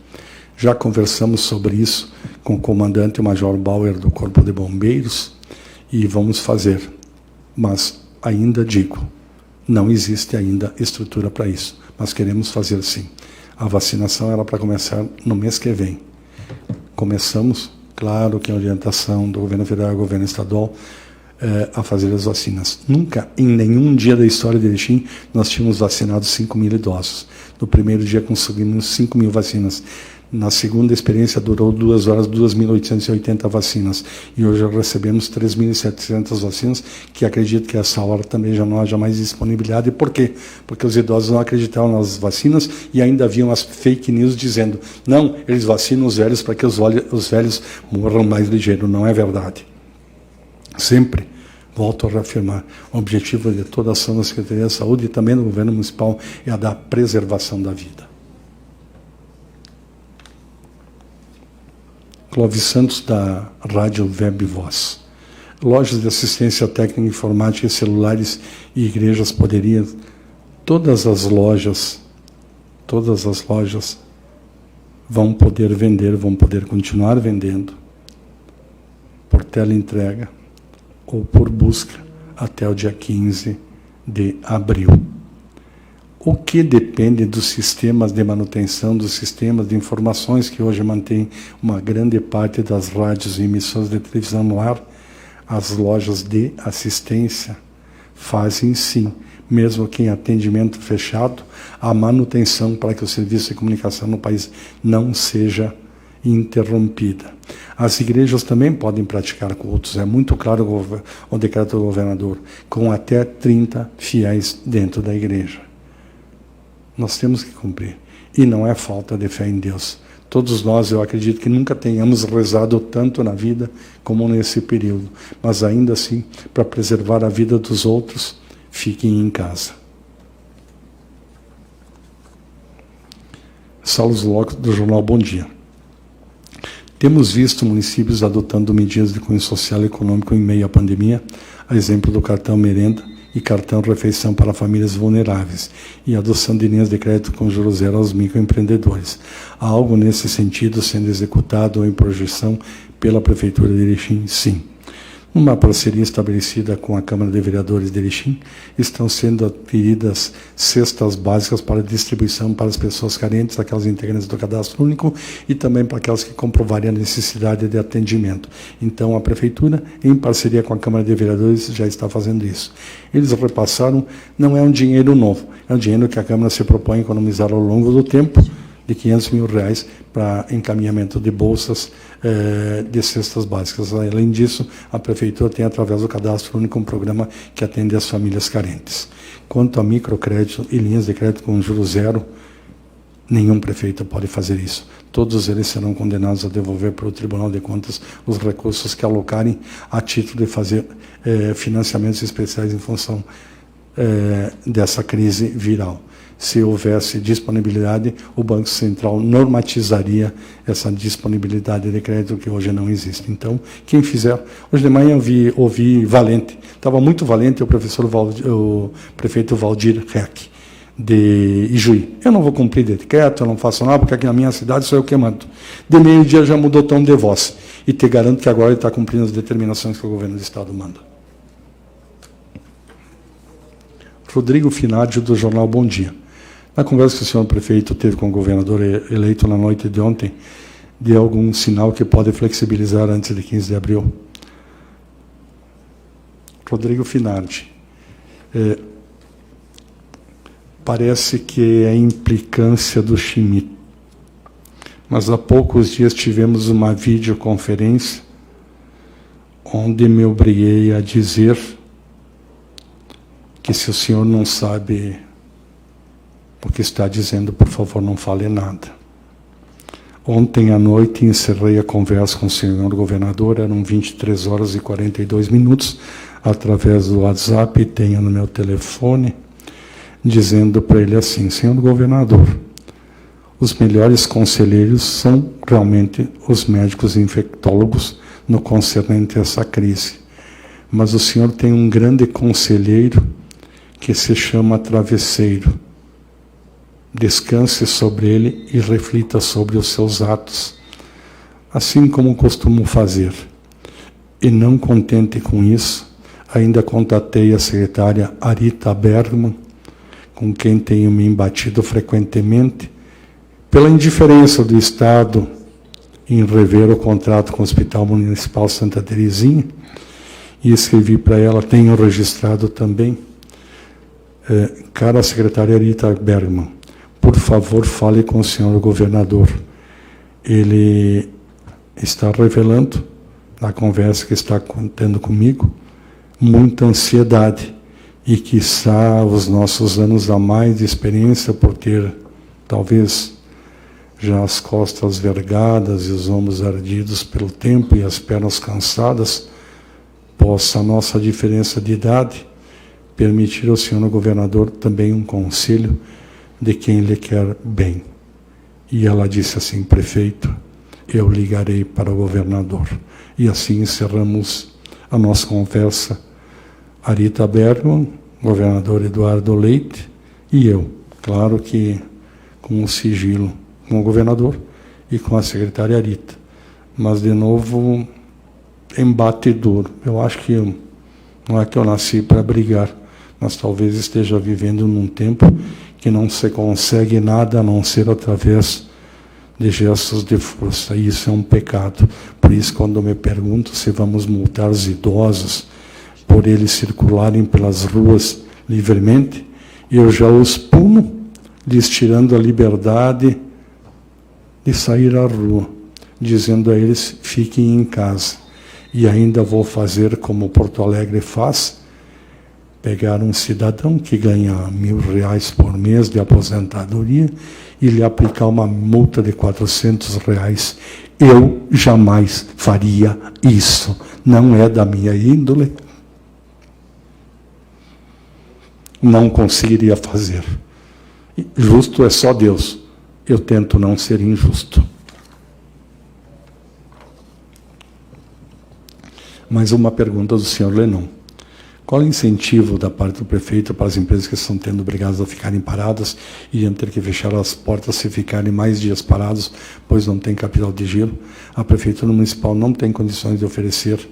Já conversamos sobre isso com o comandante Major Bauer do Corpo de Bombeiros e vamos fazer. Mas ainda digo, não existe ainda estrutura para isso, mas queremos fazer sim. A vacinação era para começar no mês que vem. Começamos, claro que a orientação do governo federal e do governo estadual a fazer as vacinas. Nunca, em nenhum dia da história de Erechim, nós tínhamos vacinado 5.000 idosos. No primeiro dia conseguimos 5.000 vacinas. Na segunda experiência durou 2 horas, 2.880 vacinas. E hoje recebemos 3.700 vacinas, que acredito que essa hora também já não haja mais disponibilidade. Por quê? Porque os idosos não acreditavam nas vacinas e ainda haviam as fake news dizendo não, eles vacinam os velhos para que os velhos morram mais ligeiro. Não é verdade. Sempre, volto a reafirmar, o objetivo de toda a ação da Secretaria de Saúde e também do governo municipal é a da preservação da vida. Clóvis Santos, da Rádio Web Voz. Lojas de assistência técnica, informática, celulares e igrejas poderiam... Todas as lojas vão poder vender, vão poder continuar vendendo por teleentrega ou por busca até o dia 15 de abril. O que depende dos sistemas de manutenção, dos sistemas de informações que hoje mantêm uma grande parte das rádios e emissoras de televisão no ar, as lojas de assistência fazem sim, mesmo que em atendimento fechado, a manutenção para que o serviço de comunicação no país não seja interrompida. As igrejas também podem praticar cultos, é muito claro o decreto do governador, com até 30 fiéis dentro da igreja. Nós temos que cumprir. E não é falta de fé em Deus. Todos nós, eu acredito que nunca tenhamos rezado tanto na vida como nesse período. Mas ainda assim, para preservar a vida dos outros, fiquem em casa. Saulo Locke, do jornal Bom Dia. Temos visto municípios adotando medidas de cunho social e econômico em meio à pandemia, a exemplo do cartão merenda e cartão refeição para famílias vulneráveis e adoção de linhas de crédito com juros zero aos microempreendedores. Há algo nesse sentido sendo executado ou em projeção pela Prefeitura de Erechim? Sim. Numa parceria estabelecida com a Câmara de Vereadores de Erechim, estão sendo adquiridas cestas básicas para distribuição para as pessoas carentes, aquelas integrantes do cadastro único, e também para aquelas que comprovarem a necessidade de atendimento. Então, a Prefeitura, em parceria com a Câmara de Vereadores, já está fazendo isso. Eles repassaram, não é um dinheiro novo, é um dinheiro que a Câmara se propõe a economizar ao longo do tempo, de R$500 mil para encaminhamento de bolsas de cestas básicas. Além disso, a Prefeitura tem, através do Cadastro Único, um programa que atende às famílias carentes. Quanto a microcrédito e linhas de crédito com juros zero, nenhum prefeito pode fazer isso. Todos eles serão condenados a devolver para o Tribunal de Contas os recursos que alocarem a título de fazer financiamentos especiais em função dessa crise viral. Se houvesse disponibilidade, o Banco Central normatizaria essa disponibilidade de crédito que hoje não existe. Então, quem fizer... Hoje de manhã eu ouvi Valente, estava muito valente o prefeito Valdir Reck, de Ijuí. Eu não vou cumprir de decreto, eu não faço nada, porque aqui na minha cidade sou eu que mando. De meio-dia já mudou o tom de voz. E te garanto que agora ele está cumprindo as determinações que o governo do Estado manda. Rodrigo Finardi, do jornal Bom Dia. Na conversa que o senhor prefeito teve com o governador eleito na noite de ontem, deu algum sinal que pode flexibilizar antes de 15 de abril? Rodrigo Finardi. Parece que é implicância do Schmidt. Mas há poucos dias tivemos uma videoconferência onde me obriguei a dizer que se o senhor não sabe porque está dizendo, por favor, não fale nada. Ontem à noite encerrei a conversa com o senhor governador, eram 23 horas e 42 minutos, através do WhatsApp, tenho no meu telefone, dizendo para ele assim: senhor governador, os melhores conselheiros são realmente os médicos infectólogos no concernente a essa crise. Mas o senhor tem um grande conselheiro que se chama travesseiro. Descanse sobre ele e reflita sobre os seus atos, assim como costumo fazer. E não contente com isso, ainda contatei a secretária Arita Bergman, com quem tenho me embatido frequentemente, pela indiferença do Estado em rever o contrato com o Hospital Municipal Santa Terezinha, e escrevi para ela, tenho registrado também, cara secretária Arita Bergman, por favor, fale com o senhor governador. Ele está revelando, na conversa que está tendo comigo, muita ansiedade, e quiçá os nossos anos a mais de experiência, por ter, talvez, já as costas vergadas e os ombros ardidos pelo tempo e as pernas cansadas, possa a nossa diferença de idade permitir ao senhor governador também um conselho de quem lhe quer bem. E ela disse assim: prefeito, eu ligarei para o governador. E assim encerramos a nossa conversa. Arita Bergman, governador Eduardo Leite e eu. Claro que com o sigilo com o governador e com a secretária Arita. Mas, de novo, embate duro. Eu acho que não é que eu nasci para brigar, mas talvez esteja vivendo num tempo que não se consegue nada a não ser através de gestos de força. E isso é um pecado. Por isso, quando me pergunto se vamos multar os idosos por eles circularem pelas ruas livremente, eu já os puno, lhes tirando a liberdade de sair à rua, dizendo a eles, fiquem em casa. E ainda vou fazer como Porto Alegre faz, pegar um cidadão que ganha R$1.000 por mês de aposentadoria e lhe aplicar uma multa de R$400. Eu jamais faria isso. Não é da minha índole. Não conseguiria fazer. Justo é só Deus. Eu tento não ser injusto. Mais uma pergunta do senhor Lenon. Qual é o incentivo da parte do prefeito para as empresas que estão tendo obrigadas a ficarem paradas e iam ter que fechar as portas se ficarem mais dias parados, pois não tem capital de giro? A Prefeitura Municipal não tem condições de oferecer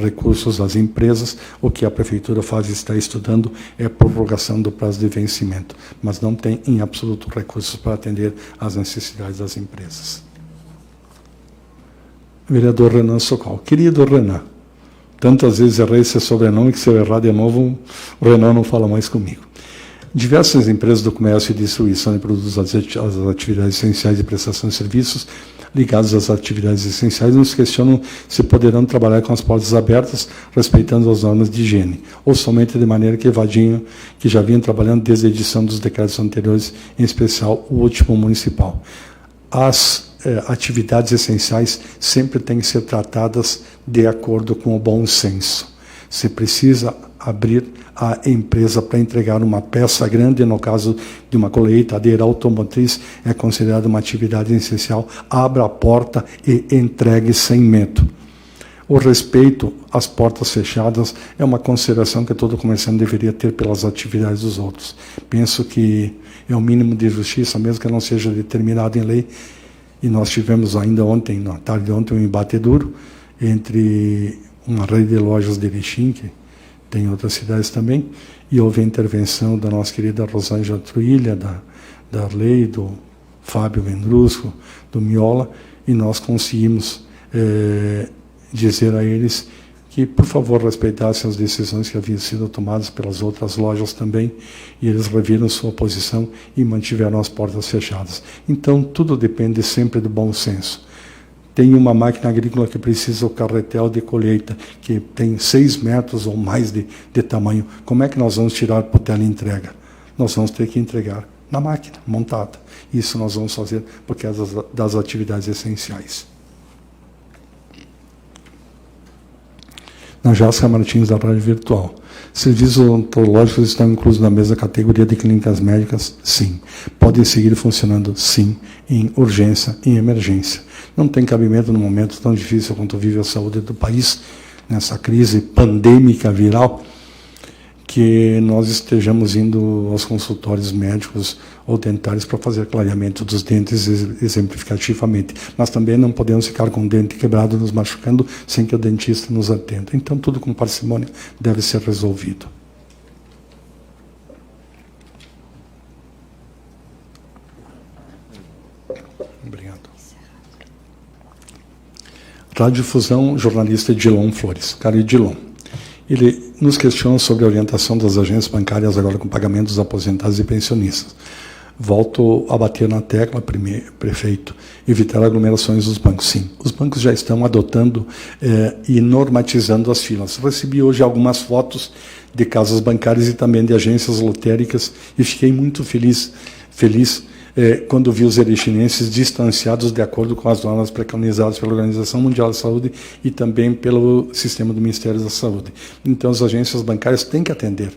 recursos às empresas. O que a Prefeitura faz e está estudando é a prorrogação do prazo de vencimento, mas não tem em absoluto recursos para atender às necessidades das empresas. Vereador Renan Sokol. Querido Renan, tantas vezes errei esse sobrenome que se eu errar de novo, o Renan não fala mais comigo. Diversas empresas do comércio e distribuição de produtos às atividades essenciais de prestação de serviços ligados às atividades essenciais nos questionam se poderão trabalhar com as portas abertas, respeitando as normas de higiene, ou somente de maneira que evadiam, que já vinham trabalhando desde a edição dos decretos anteriores, em especial o último municipal. As atividades essenciais sempre têm que ser tratadas de acordo com o bom senso. Se precisa abrir a empresa para entregar uma peça grande, no caso de uma colheitadeira automotriz, é considerada uma atividade essencial, abra a porta e entregue sem medo. O respeito às portas fechadas é uma consideração que todo comerciante deveria ter pelas atividades dos outros. Penso que é o mínimo de justiça, mesmo que não seja determinado em lei. E nós tivemos ainda ontem, na tarde de ontem, um embate duro entre uma rede de lojas de Erechim, que tem outras cidades também, e houve a intervenção da nossa querida Rosângela Truilha, da Arley, do Fábio Vendrusco, do Miola, e nós conseguimos dizer a eles que, por favor, respeitassem as decisões que haviam sido tomadas pelas outras lojas também, e eles reviram sua posição e mantiveram as portas fechadas. Então, tudo depende sempre do bom senso. Tem uma máquina agrícola que precisa o carretel de colheita, que tem 6 metros ou mais de tamanho. Como é que nós vamos tirar por teleentrega? Nós vamos ter que entregar na máquina, montada. Isso nós vamos fazer porque é das atividades essenciais. Na Jasca Martins, da Rádio Virtual. Serviços odontológicos estão inclusos na mesma categoria de clínicas médicas? Sim. Podem seguir funcionando? Sim. Em urgência e emergência. Não tem cabimento num momento tão difícil quanto vive a saúde do país, nessa crise pandêmica viral, que nós estejamos indo aos consultórios médicos ou dentários para fazer clareamento dos dentes exemplificativamente. Mas também não podemos ficar com o dente quebrado nos machucando sem que o dentista nos atenda. Então, tudo com parcimônia deve ser resolvido. Obrigado. Radiodifusão, jornalista Edilon Flores. Cara Edilon. Ele nos questiona sobre a orientação das agências bancárias agora com pagamento dos aposentados e pensionistas. Volto a bater na tecla, prefeito, evitar aglomerações dos bancos. Sim, os bancos já estão adotando e normatizando as filas. Recebi hoje algumas fotos de casas bancárias e também de agências lotéricas e fiquei muito feliz quando vi os erichinenses distanciados de acordo com as normas preconizadas pela Organização Mundial da Saúde e também pelo sistema do Ministério da Saúde. Então, as agências bancárias têm que atender.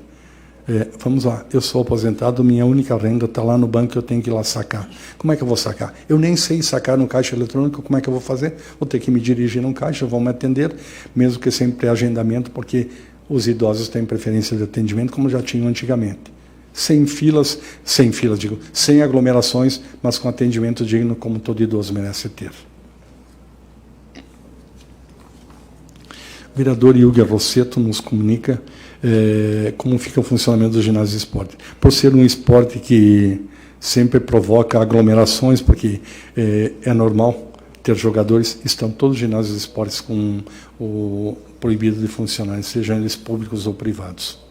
Vamos lá, eu sou aposentado, minha única renda está lá no banco, eu tenho que ir lá sacar. Como é que eu vou sacar? Eu nem sei sacar no caixa eletrônico, como é que eu vou fazer? Vou ter que me dirigir num caixa, vão me atender, mesmo que sempre é agendamento, porque os idosos têm preferência de atendimento, como já tinham antigamente. Sem aglomerações, mas com atendimento digno, como todo idoso merece ter. O vereador Ilger Rosseto nos comunica como fica o funcionamento do ginásio de esporte. Por ser um esporte que sempre provoca aglomerações, porque é normal ter jogadores, estão todos os ginásios de esportes com o proibido de funcionar, sejam eles públicos ou privados.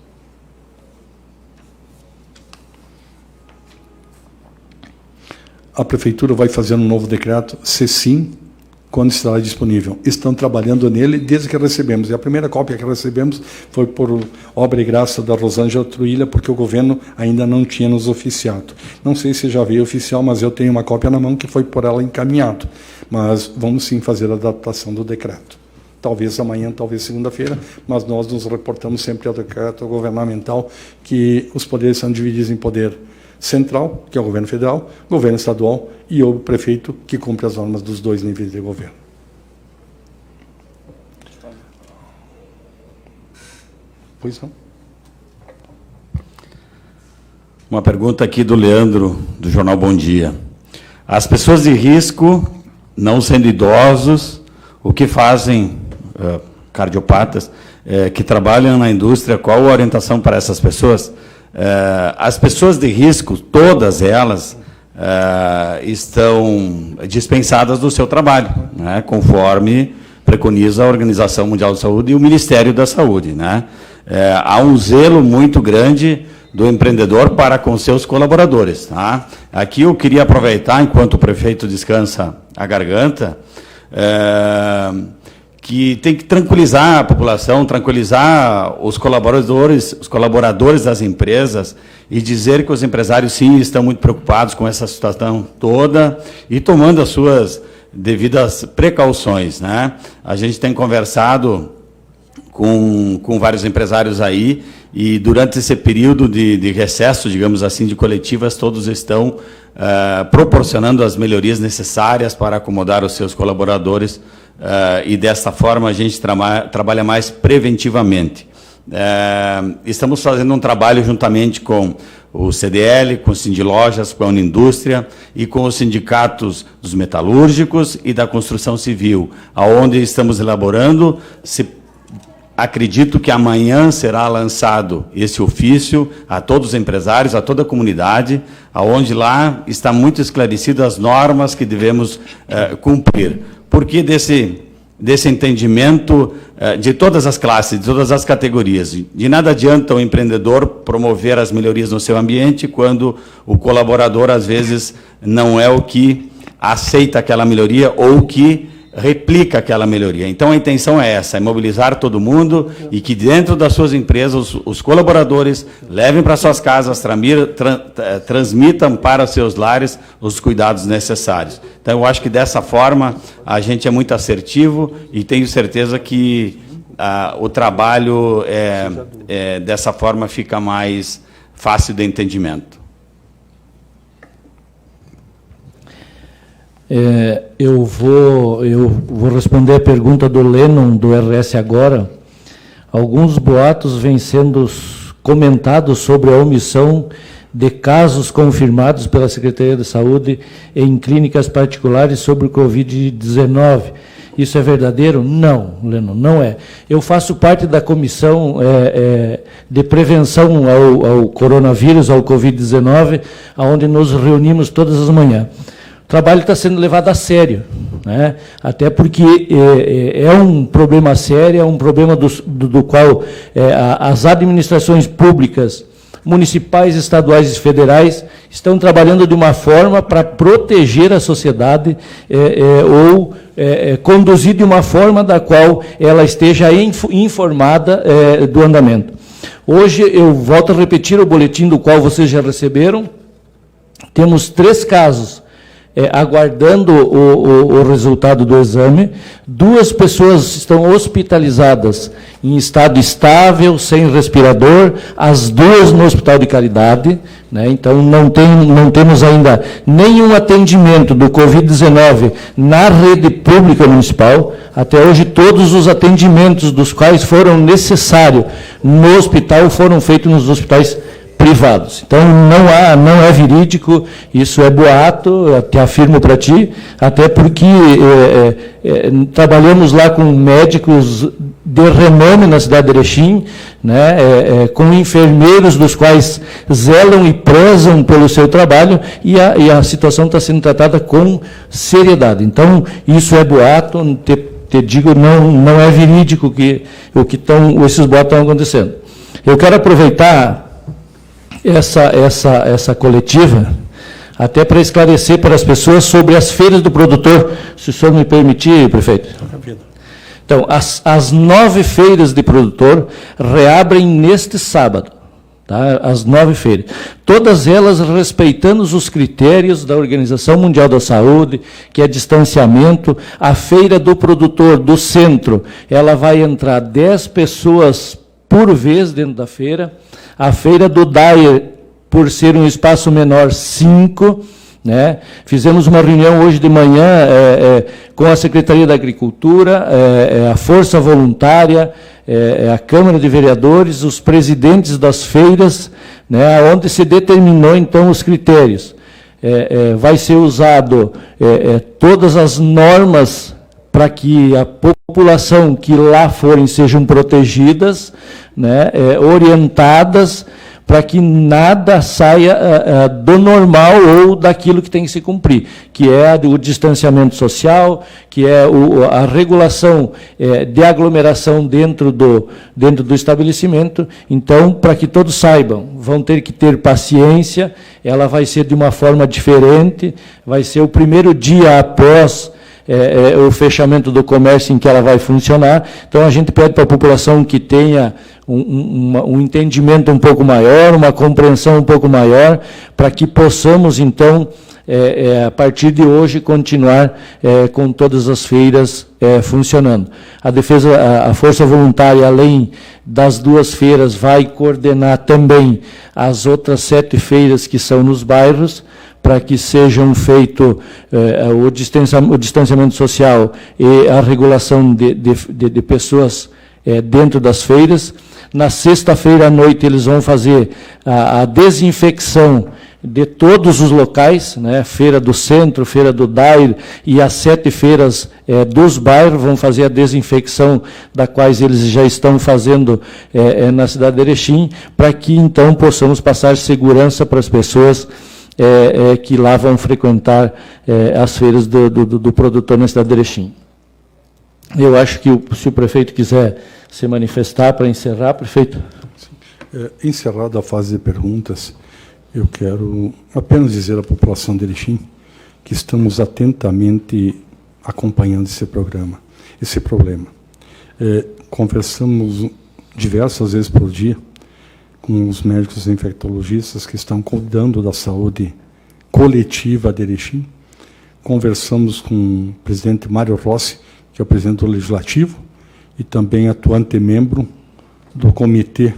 A Prefeitura vai fazer um novo decreto, se sim, quando estará disponível. Estão trabalhando nele desde que recebemos. E a primeira cópia que recebemos foi por obra e graça da Rosângela Truilha, porque o governo ainda não tinha nos oficiado. Não sei se já veio oficial, mas eu tenho uma cópia na mão que foi por ela encaminhado. Mas vamos sim fazer a adaptação do decreto. Talvez amanhã, talvez segunda-feira, mas nós nos reportamos sempre ao decreto governamental que os poderes são divididos em poder central, que é o governo federal, governo estadual e o prefeito, que cumpre as normas dos dois níveis de governo. Pois não. Uma pergunta aqui do Leandro, do Jornal Bom Dia. As pessoas de risco, não sendo idosos, o que fazem, cardiopatas, que trabalham na indústria, qual a orientação para essas pessoas? As pessoas de risco, todas elas, estão dispensadas do seu trabalho, né, conforme preconiza a Organização Mundial da Saúde e o Ministério da Saúde. Né? Há um zelo muito grande do empreendedor para com seus colaboradores. Tá? Aqui eu queria aproveitar, enquanto o prefeito descansa a garganta, que tem que tranquilizar a população, tranquilizar os colaboradores das empresas e dizer que os empresários, sim, estão muito preocupados com essa situação toda e tomando as suas devidas precauções. Né? A gente tem conversado com vários empresários aí e durante esse período de recesso, digamos assim, de coletivas, todos estão proporcionando as melhorias necessárias para acomodar os seus colaboradores e dessa forma a gente trabalha mais preventivamente. Estamos fazendo um trabalho juntamente com o CDL, com o Sindilojas, com a Unindústria e com os sindicatos dos metalúrgicos e da construção civil, aonde estamos elaborando. Acredito que amanhã será lançado esse ofício a todos os empresários, a toda a comunidade, aonde lá está muito esclarecido as normas que devemos cumprir. Porque desse entendimento de todas as classes, de todas as categorias. De nada adianta o empreendedor promover as melhorias no seu ambiente quando o colaborador, às vezes, não é o que aceita aquela melhoria ou que replica aquela melhoria. Então, a intenção é essa, é mobilizar todo mundo e que dentro das suas empresas, os colaboradores levem para suas casas, transmitam para seus lares os cuidados necessários. Então, eu acho que dessa forma a gente é muito assertivo e tenho certeza que o trabalho dessa forma fica mais fácil de entendimento. Eu vou responder a pergunta do Lennon, do RS Agora. Alguns boatos vêm sendo comentados sobre a omissão de casos confirmados pela Secretaria de Saúde em clínicas particulares sobre o Covid-19. Isso é verdadeiro? Não, Lennon, não é. Eu faço parte da comissão de prevenção ao coronavírus, ao Covid-19, onde nos reunimos todas as manhãs. O trabalho está sendo levado a sério, né? Até porque é um problema sério, é um problema do qual as administrações públicas, municipais, estaduais e federais estão trabalhando de uma forma para proteger a sociedade ou conduzir de uma forma da qual ela esteja informada do andamento. Hoje, eu volto a repetir o boletim do qual vocês já receberam. Temos 3 casos aguardando o resultado do exame. 2 pessoas estão hospitalizadas em estado estável, sem respirador, as 2 no Hospital de Caridade, né? Então, não temos ainda nenhum atendimento do Covid-19 na rede pública municipal. Até hoje, todos os atendimentos dos quais foram necessários no hospital foram feitos nos hospitais privados. Então, não é verídico, isso é boato, te afirmo para ti, até porque trabalhamos lá com médicos de renome na cidade de Erechim, né, com enfermeiros dos quais zelam e prezam pelo seu trabalho, e a situação está sendo tratada com seriedade. Então, isso é boato, te digo, não é verídico esses boatos estão acontecendo. Eu quero aproveitar essa coletiva, até para esclarecer para as pessoas sobre as feiras do produtor, se o senhor me permitir, prefeito. Então, as 9 feiras de produtor reabrem neste sábado, tá? As 9 feiras. Todas elas respeitando os critérios da Organização Mundial da Saúde, que é distanciamento. A feira do produtor do centro, ela vai entrar 10 pessoas por vez dentro da feira. A feira do Dyer, por ser um espaço menor, 5, né? Fizemos uma reunião hoje de manhã com a Secretaria da Agricultura, a Força Voluntária, a Câmara de Vereadores, os presidentes das feiras, né? Onde se determinou, então, os critérios. Vai ser usado todas as normas para que a população que lá forem sejam protegidas, né, orientadas, para que nada saia do normal ou daquilo que tem que se cumprir, que é o distanciamento social, que é a regulação de aglomeração dentro do estabelecimento. Então, para que todos saibam, vão ter que ter paciência, ela vai ser de uma forma diferente, vai ser o primeiro dia após o fechamento do comércio em que ela vai funcionar. Então, a gente pede para a população que tenha um entendimento um pouco maior, uma compreensão um pouco maior, para que possamos, então, a partir de hoje, continuar com todas as feiras funcionando. A Força Voluntária, além das 2 feiras, vai coordenar também as outras 7 feiras que são nos bairros, para que sejam feito o distanciamento social e a regulação de pessoas dentro das feiras. Na sexta-feira à noite, eles vão fazer a desinfecção de todos os locais, né? Feira do Centro, Feira do Dair e as 7 feiras dos bairros vão fazer a desinfecção, da quais eles já estão fazendo na cidade de Erechim, para que, então, possamos passar segurança para as pessoas que lá vão frequentar as feiras do produtor na cidade de Erechim. Eu acho que, se o prefeito quiser se manifestar para encerrar, prefeito. Encerrada a fase de perguntas, eu quero apenas dizer à população de Erechim que estamos atentamente acompanhando esse problema. Conversamos diversas vezes por dia com os médicos infectologistas que estão cuidando da saúde coletiva de Erechim. Conversamos com o presidente Mário Rossi, que é o presidente do Legislativo, e também atuante membro do comitê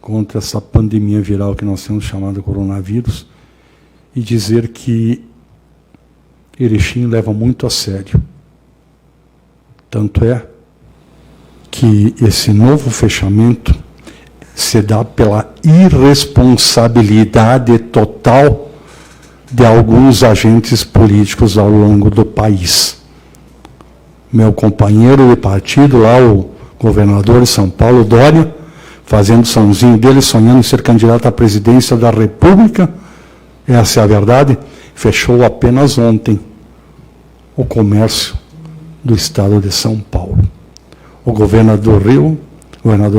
contra essa pandemia viral que nós temos chamado coronavírus, e dizer que Erechim leva muito a sério. Tanto é que esse novo fechamento se dá pela irresponsabilidade total de alguns agentes políticos ao longo do país. Meu companheiro de partido lá, o governador de São Paulo, Dória, fazendo o sonzinho dele, sonhando em ser candidato à presidência da República, essa é a verdade, fechou apenas ontem o comércio do estado de São Paulo. O governador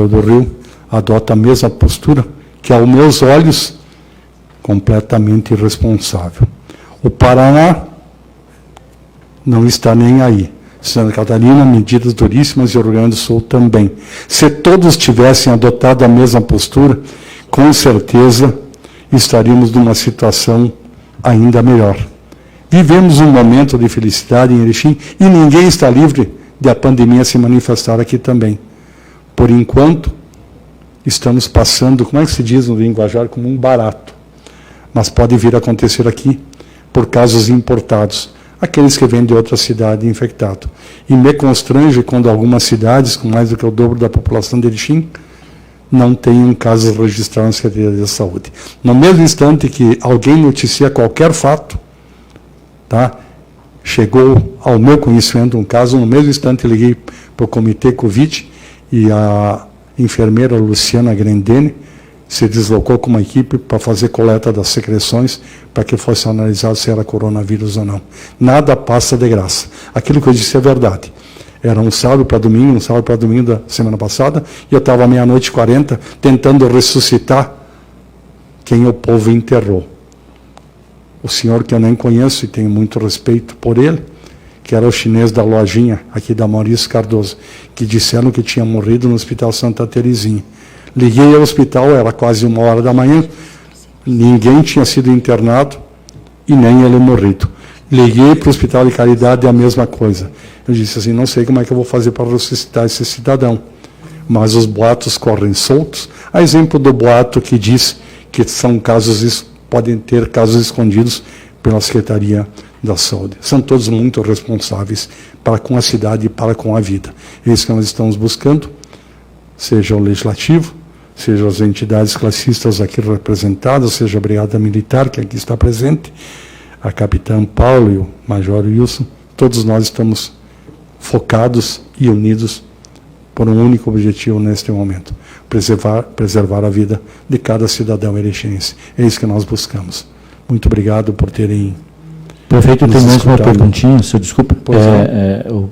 do Rio, adota a mesma postura que, aos meus olhos, completamente irresponsável. O Paraná não está nem aí. Santa Catarina, medidas duríssimas, e o Rio Grande do Sul também. Se todos tivessem adotado a mesma postura, com certeza estaríamos numa situação ainda melhor. Vivemos um momento de felicidade em Erechim e ninguém está livre de a pandemia se manifestar aqui também. Por enquanto, estamos passando, como é que se diz no linguajar, como um barato. Mas pode vir a acontecer aqui por casos importados, aqueles que vêm de outra cidade infectado. E me constrange quando algumas cidades, com mais do que o dobro da população de Erechim, não tenham casos registrados na Secretaria de Saúde. No mesmo instante que alguém noticia qualquer fato, tá? Chegou ao meu conhecimento um caso, no mesmo instante liguei para o comitê Covid e a enfermeira Luciana Grendene se deslocou com uma equipe para fazer coleta das secreções para que fosse analisado se era coronavírus ou não. Nada passa de graça. Aquilo que eu disse é verdade. Era um sábado para domingo da semana passada, e eu estava meia-noite e 40 tentando ressuscitar quem o povo enterrou. O senhor que eu nem conheço e tenho muito respeito por ele, que era o chinês da lojinha aqui da Maurício Cardoso, que disseram que tinha morrido no Hospital Santa Terezinha. Liguei ao hospital, era quase 1h da manhã, ninguém tinha sido internado e nem ele morrido. Liguei para o Hospital de Caridade, a mesma coisa. Eu disse assim, não sei como é que eu vou fazer para ressuscitar esse cidadão. Mas os boatos correm soltos. A exemplo do boato que diz que são casos, podem ter casos escondidos pela Secretaria da Saúde. São todos muito responsáveis para com a cidade e para com a vida. É isso que nós estamos buscando, seja o Legislativo, seja as entidades classistas aqui representadas, seja a Brigada Militar, que aqui está presente, a Capitã Paulo e o Major Wilson, todos nós estamos focados e unidos por um único objetivo neste momento, preservar a vida de cada cidadão erechense. É isso que nós buscamos. Muito obrigado por terem... Prefeito, tem mais uma perguntinha, senhor, desculpa.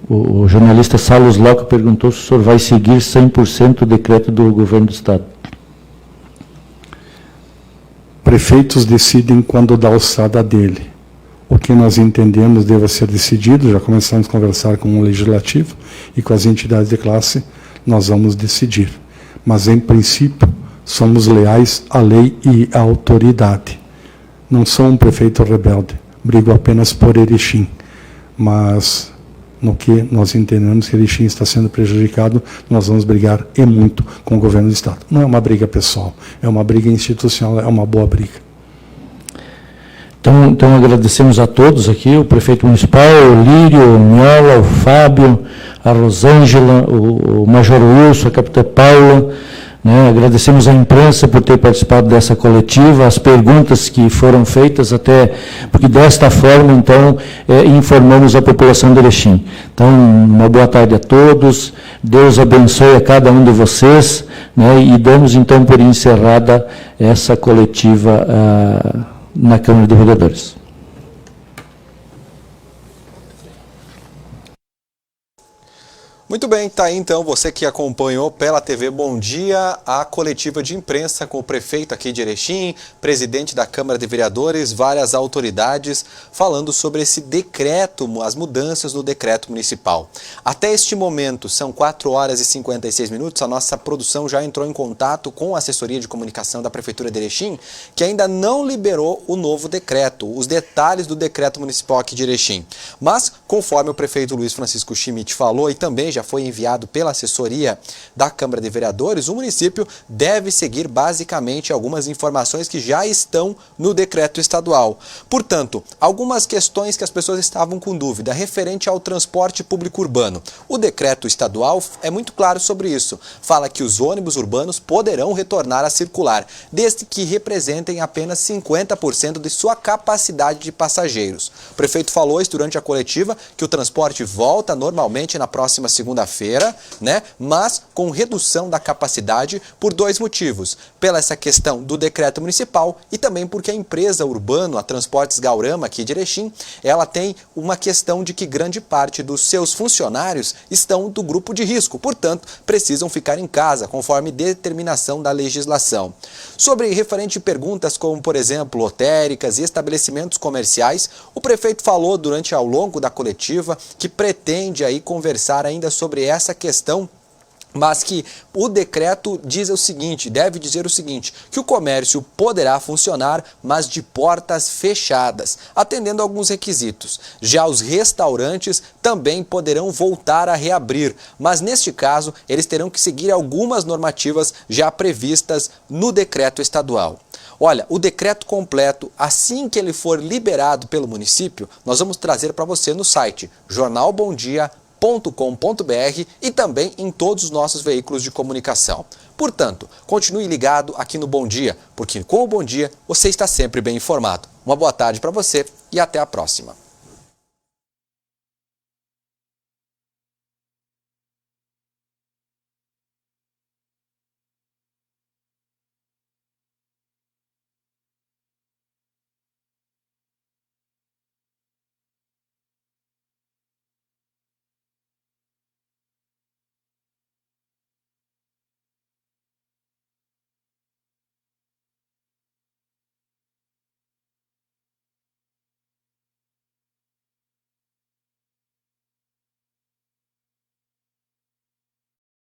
O jornalista Salos Locke perguntou se o senhor vai seguir 100% o decreto do governo do Estado. Prefeitos decidem quando dá a alçada dele. O que nós entendemos deva ser decidido, já começamos a conversar com o Legislativo e com as entidades de classe, nós vamos decidir. Mas, em princípio, somos leais à lei e à autoridade. Não sou um prefeito rebelde, brigo apenas por Erechim. Mas, no que nós entendemos que Erechim está sendo prejudicado, nós vamos brigar e muito com o governo do Estado. Não é uma briga pessoal, é uma briga institucional, é uma boa briga. Então agradecemos a todos aqui, o prefeito municipal, o Lírio, o Miola, o Fábio, a Rosângela, o Major Wilson, a Capitã Paula, né? Agradecemos à imprensa por ter participado dessa coletiva, as perguntas que foram feitas, até porque desta forma, então, informamos a população de Erechim. Então, uma boa tarde a todos, Deus abençoe a cada um de vocês, né? E damos, então, por encerrada essa coletiva na Câmara de Vereadores. Muito bem, tá aí então você que acompanhou pela TV Bom Dia a coletiva de imprensa com o prefeito aqui de Erechim, presidente da Câmara de Vereadores, várias autoridades falando sobre esse decreto, as mudanças no decreto municipal. Até este momento, são 4 horas e 56 minutos, a nossa produção já entrou em contato com a assessoria de comunicação da Prefeitura de Erechim, que ainda não liberou o novo decreto, os detalhes do decreto municipal aqui de Erechim. Mas, conforme o prefeito Luiz Francisco Schmidt falou e também já foi enviado pela assessoria da Câmara de Vereadores, o município deve seguir basicamente algumas informações que já estão no decreto estadual. Portanto, algumas questões que as pessoas estavam com dúvida referente ao transporte público urbano. O decreto estadual é muito claro sobre isso. Fala que os ônibus urbanos poderão retornar a circular, desde que representem apenas 50% de sua capacidade de passageiros. O prefeito falou isso durante a coletiva que o transporte volta normalmente na próxima segunda-feira, né? Mas com redução da capacidade por 2 motivos. Pela essa questão do decreto municipal e também porque a empresa Urbano, a Transportes Gaurama aqui de Erechim, ela tem uma questão de que grande parte dos seus funcionários estão do grupo de risco, portanto, precisam ficar em casa, conforme determinação da legislação. Sobre referente perguntas como, por exemplo, lotéricas e estabelecimentos comerciais, o prefeito falou ao longo da coletiva que pretende aí conversar ainda sobre essa questão, mas que o decreto diz o seguinte, deve dizer o seguinte, que o comércio poderá funcionar, mas de portas fechadas, atendendo a alguns requisitos. Já os restaurantes também poderão voltar a reabrir, mas neste caso eles terão que seguir algumas normativas já previstas no decreto estadual. Olha, o decreto completo, assim que ele for liberado pelo município, nós vamos trazer para você no site jornalbomdia.com.br e também em todos os nossos veículos de comunicação. Portanto, continue ligado aqui no Bom Dia, porque com o Bom Dia você está sempre bem informado. Uma boa tarde para você e até a próxima.